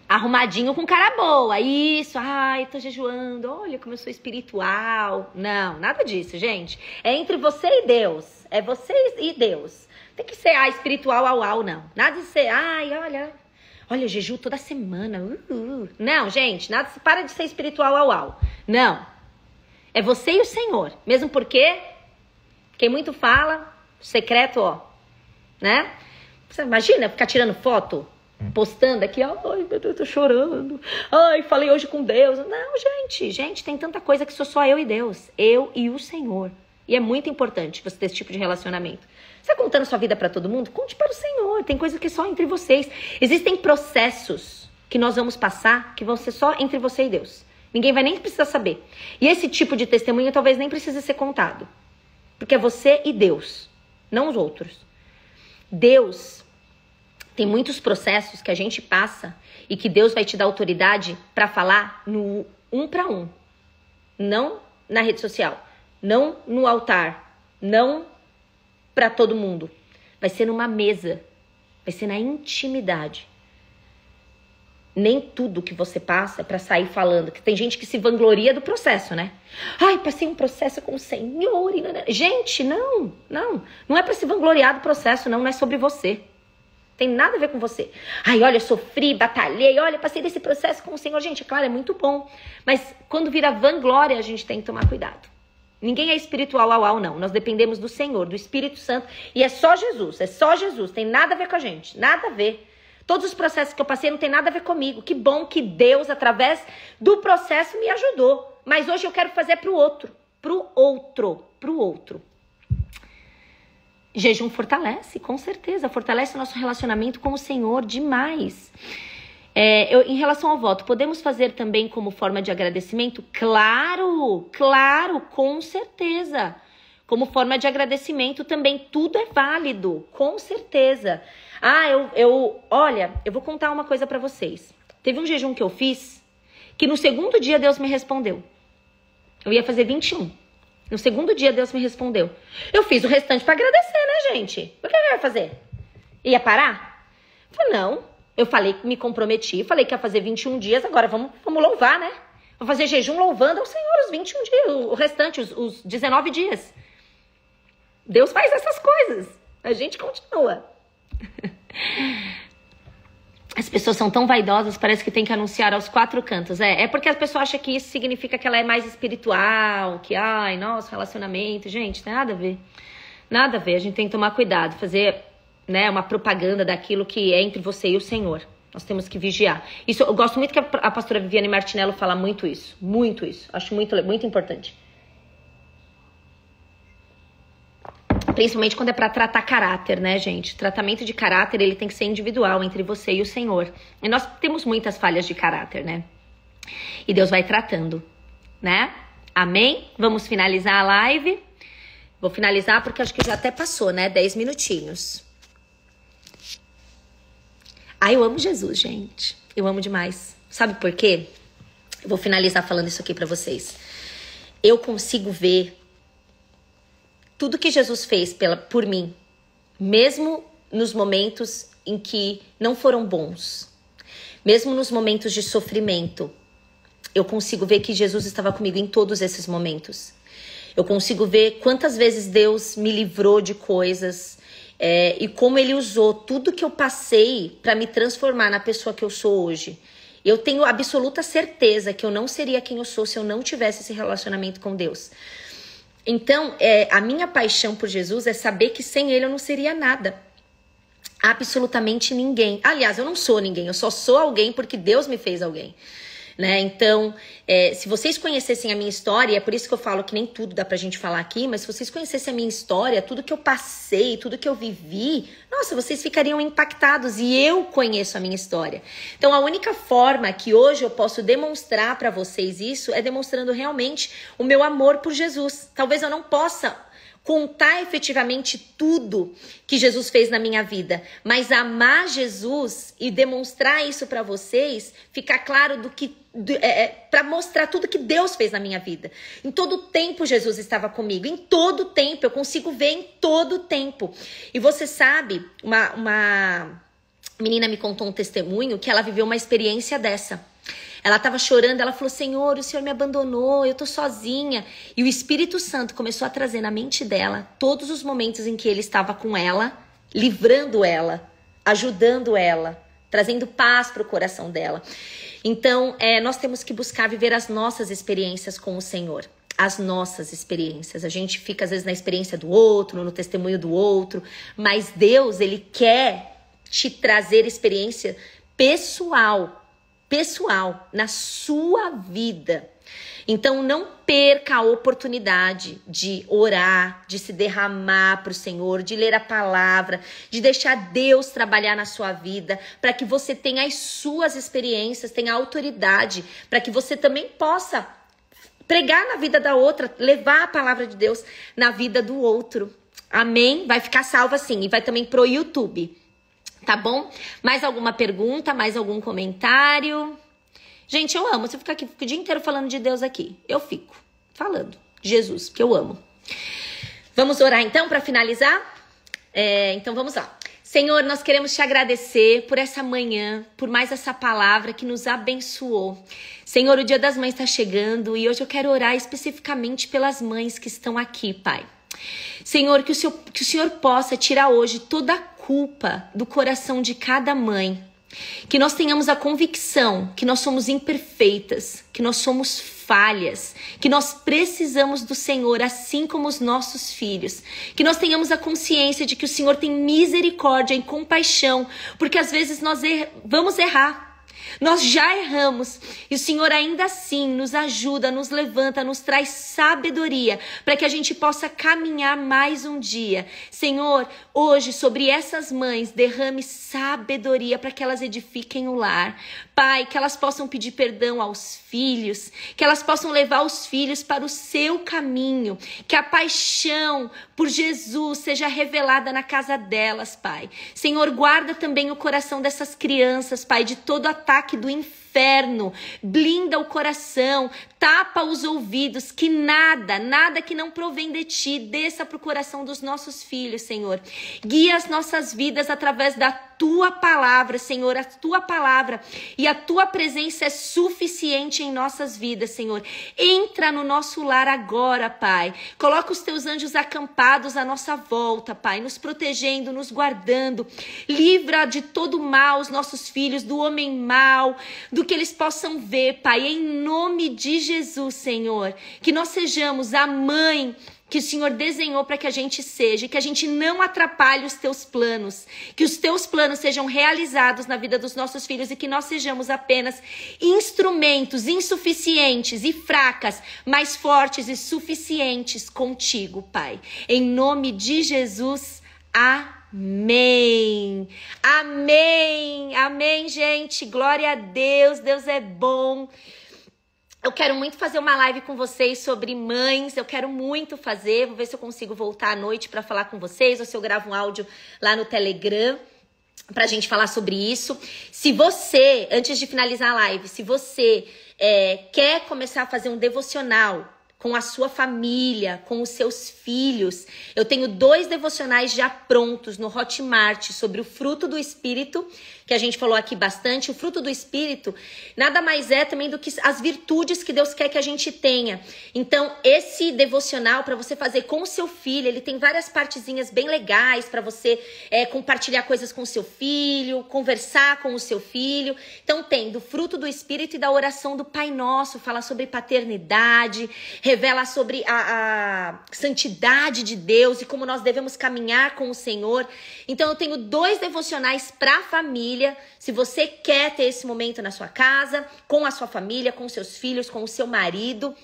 Arrumadinho com cara boa. Isso, ai, tô jejuando. Olha como eu sou espiritual. Não, nada disso, gente. É entre você e Deus. É você e Deus. Tem que ser, espiritual au, não. Nada de ser, olha, jejum toda semana. Não, gente, nada, para de ser espiritual au. Não. É você e o Senhor. Mesmo porque, quem muito fala, secreto, ó, né? Você imagina ficar tirando foto, postando aqui, ó, ai, meu Deus, tô chorando. Ai, falei hoje com Deus. Não, gente, tem tanta coisa que sou só eu e Deus. Eu e o Senhor. E é muito importante você ter esse tipo de relacionamento. Você está contando sua vida para todo mundo? Conte para o Senhor. Tem coisa que é só entre vocês. Existem processos que nós vamos passar que vão ser só entre você e Deus. Ninguém vai nem precisar saber. E esse tipo de testemunho talvez nem precise ser contado. Porque é você e Deus. não os outros. Deus tem muitos processos que a gente passa e que Deus vai te dar autoridade para falar no 1 para 1. Não na rede social, não no altar, não para todo mundo. Vai ser numa mesa, vai ser na intimidade. Nem tudo que você passa é pra sair falando. Que tem gente que se vangloria do processo, né? Ai, passei um processo com o Senhor. Gente, não é pra se vangloriar do processo, não é sobre você. Tem nada a ver com você. Ai, olha, sofri, batalhei, olha, passei desse processo com o Senhor. Gente, claro, é muito bom. Mas quando vira vanglória, a gente tem que tomar cuidado. Ninguém é espiritual, não. Nós dependemos do Senhor, do Espírito Santo. E é só Jesus, Tem nada a ver com a gente, nada a ver. Todos os processos que eu passei não tem nada a ver comigo. Que bom que Deus, através do processo, me ajudou. Mas hoje eu quero fazer pro outro. Jejum fortalece, com certeza. Fortalece o nosso relacionamento com o Senhor demais. Em relação ao voto, podemos fazer também como forma de agradecimento? Claro, com certeza. Como forma de agradecimento também, tudo é válido, com certeza. Olha, eu vou contar uma coisa pra vocês. Teve um jejum que eu fiz, que no segundo dia Deus me respondeu. Eu ia fazer 21. No segundo dia Deus me respondeu. Eu fiz o restante pra agradecer, né, gente? O que eu ia fazer? Ia parar? Eu falei, não. Eu falei que me comprometi, falei que ia fazer 21 dias, agora vamos louvar, né? Vou fazer jejum louvando ao Senhor os 21 dias, o restante, os 19 dias. Deus faz essas coisas. A gente continua. As pessoas são tão vaidosas, parece que tem que anunciar aos 4 cantos. É porque as pessoas acham que isso significa que ela é mais espiritual, que, nosso relacionamento. Gente, tem nada a ver. Nada a ver, a gente tem que tomar cuidado, fazer, né, uma propaganda daquilo que é entre você e o Senhor. Nós temos que vigiar. Isso, eu gosto muito que a pastora Viviane Martinello fala muito isso. Muito isso. Acho muito importante. Principalmente quando é para tratar caráter, né, gente? O tratamento de caráter, ele tem que ser individual entre você e o Senhor. E nós temos muitas falhas de caráter, né? E Deus vai tratando, né? Amém? Vamos finalizar a live. Vou finalizar porque acho que já até passou, né? 10 minutinhos. Eu amo Jesus, gente. Eu amo demais. Sabe por quê? Eu vou finalizar falando isso aqui pra vocês. Eu consigo ver tudo que Jesus fez por mim, mesmo nos momentos em que não foram bons, mesmo nos momentos de sofrimento, eu consigo ver que Jesus estava comigo em todos esses momentos. Eu consigo ver quantas vezes Deus me livrou de coisas e como Ele usou tudo que eu passei para me transformar na pessoa que eu sou hoje. Eu tenho absoluta certeza que eu não seria quem eu sou se eu não tivesse esse relacionamento com Deus. Então, a minha paixão por Jesus é saber que sem Ele eu não seria nada. Absolutamente ninguém. Aliás, eu não sou ninguém, eu só sou alguém porque Deus me fez alguém. Né? Então, se vocês conhecessem a minha história, é por isso que eu falo que nem tudo dá pra gente falar aqui, mas se vocês conhecessem a minha história, tudo que eu passei, tudo que eu vivi, nossa, vocês ficariam impactados e eu conheço a minha história. Então, a única forma que hoje eu posso demonstrar pra vocês isso é demonstrando realmente o meu amor por Jesus. Talvez eu não possa contar efetivamente tudo que Jesus fez na minha vida, mas amar Jesus e demonstrar isso para vocês, ficar claro para mostrar tudo que Deus fez na minha vida. Em todo tempo Jesus estava comigo, em todo tempo, eu consigo ver em todo tempo. E você sabe, uma menina me contou um testemunho que ela viveu uma experiência dessa. Ela estava chorando, ela falou, Senhor, o Senhor me abandonou, eu tô sozinha. E o Espírito Santo começou a trazer na mente dela todos os momentos em que ele estava com ela, livrando ela, ajudando ela, trazendo paz para o coração dela. Então, nós temos que buscar viver as nossas experiências com o Senhor. As nossas experiências. A gente fica, às vezes, na experiência do outro, no testemunho do outro. Mas Deus, Ele quer te trazer experiência pessoal na sua vida. Então não perca a oportunidade de orar, de se derramar para o Senhor, de ler a palavra, de deixar Deus trabalhar na sua vida, para que você tenha as suas experiências, tenha autoridade, para que você também possa pregar na vida da outra, levar a palavra de Deus na vida do outro. Amém? Vai ficar salva sim. E vai também pro YouTube. Tá bom? Mais alguma pergunta? Mais algum comentário? Gente, eu amo. Se eu ficar aqui o dia inteiro falando de Deus aqui, eu fico falando de Jesus, porque eu amo. Vamos orar então para finalizar? Então vamos lá. Senhor, nós queremos te agradecer por essa manhã, por mais essa palavra que nos abençoou. Senhor, o Dia das Mães está chegando e hoje eu quero orar especificamente pelas mães que estão aqui, Pai. Senhor, que o Senhor possa tirar hoje toda a culpa do coração de cada mãe. Que nós tenhamos a convicção que nós somos imperfeitas, que nós somos falhas, que nós precisamos do Senhor, assim como os nossos filhos. Que nós tenhamos a consciência de que o Senhor tem misericórdia e compaixão, porque às vezes nós vamos errar. Nós já erramos e o Senhor ainda assim nos ajuda, nos levanta, nos traz sabedoria para que a gente possa caminhar mais um dia. Senhor, hoje sobre essas mães derrame sabedoria para que elas edifiquem o lar. Pai, que elas possam pedir perdão aos filhos, que elas possam levar os filhos para o seu caminho, que a paixão por Jesus seja revelada na casa delas, Pai. Senhor, guarda também o coração dessas crianças, Pai, de todo ataque do inferno, blinda o coração, tapa os ouvidos, que nada que não provém de ti desça para o coração dos nossos filhos, Senhor. Guia as nossas vidas através da tua palavra, Senhor, a tua palavra e a tua presença é suficiente em nossas vidas, Senhor. Entra no nosso lar agora, Pai. Coloca os teus anjos acampados à nossa volta, Pai, nos protegendo, nos guardando. Livra de todo mal os nossos filhos, do homem mau, do que eles possam ver, Pai, em nome de Jesus, Senhor. Que nós sejamos a mãe que o Senhor desenhou para que a gente seja, e que a gente não atrapalhe os teus planos, que os teus planos sejam realizados na vida dos nossos filhos e que nós sejamos apenas instrumentos insuficientes e fracas, mas fortes e suficientes contigo, Pai. Em nome de Jesus, amém. Amém. Amém, gente. Glória a Deus. Deus é bom. Eu quero muito fazer uma live com vocês sobre mães, eu quero muito fazer, vou ver se eu consigo voltar à noite para falar com vocês, ou se eu gravo um áudio lá no Telegram pra gente falar sobre isso. Se você, antes de finalizar a live, se você quer começar a fazer um devocional com a sua família, com os seus filhos, eu tenho 2 devocionais já prontos no Hotmart sobre o fruto do Espírito, que a gente falou aqui bastante. O fruto do Espírito nada mais é também do que as virtudes que Deus quer que a gente tenha. Então, esse devocional para você fazer com o seu filho, ele tem várias partezinhas bem legais para você compartilhar coisas com o seu filho, conversar com o seu filho. Então, tem do fruto do Espírito e da oração do Pai Nosso, fala sobre paternidade, revela sobre a santidade de Deus e como nós devemos caminhar com o Senhor. Então, eu tenho 2 devocionais para a família. Se você quer ter esse momento na sua casa, com a sua família, com seus filhos, com o seu marido,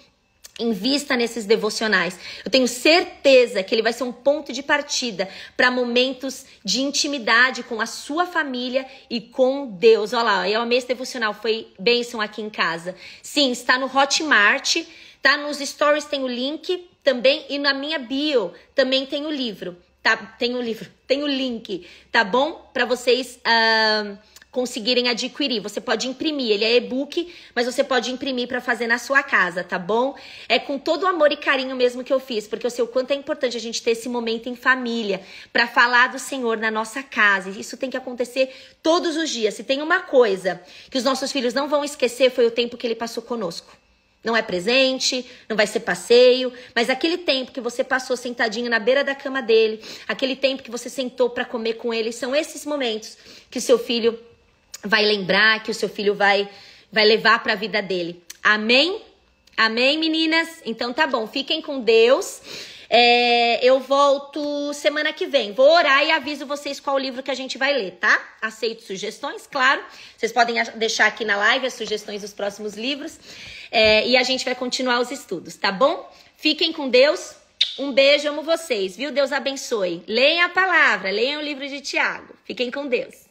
invista nesses devocionais. Eu tenho certeza que ele vai ser um ponto de partida para momentos de intimidade com a sua família e com Deus. Olha lá, eu amei esse devocional, foi bênção aqui em casa. Sim, está no Hotmart, tá? Nos stories tem o link também e na minha bio também tem o livro. Tá, tem o link, tá bom? Para vocês conseguirem adquirir. Você pode imprimir, ele é e-book, mas você pode imprimir para fazer na sua casa, tá bom? É com todo o amor e carinho mesmo que eu fiz, porque eu sei o quanto é importante a gente ter esse momento em família, para falar do Senhor na nossa casa. Isso tem que acontecer todos os dias. Se tem uma coisa que os nossos filhos não vão esquecer, foi o tempo que ele passou conosco. Não é presente, não vai ser passeio, mas aquele tempo que você passou sentadinho na beira da cama dele, aquele tempo que você sentou para comer com ele, são esses momentos que o seu filho vai lembrar, que o seu filho vai levar para a vida dele. Amém? Amém, meninas? Então tá bom, fiquem com Deus. Eu volto semana que vem. Vou orar e aviso vocês qual livro que a gente vai ler, tá? Aceito sugestões, claro. Vocês podem deixar aqui na live as sugestões dos próximos livros. E a gente vai continuar os estudos, tá bom? Fiquem com Deus. Um beijo, amo vocês, viu? Deus abençoe. Leiam a palavra, leiam o livro de Tiago. Fiquem com Deus.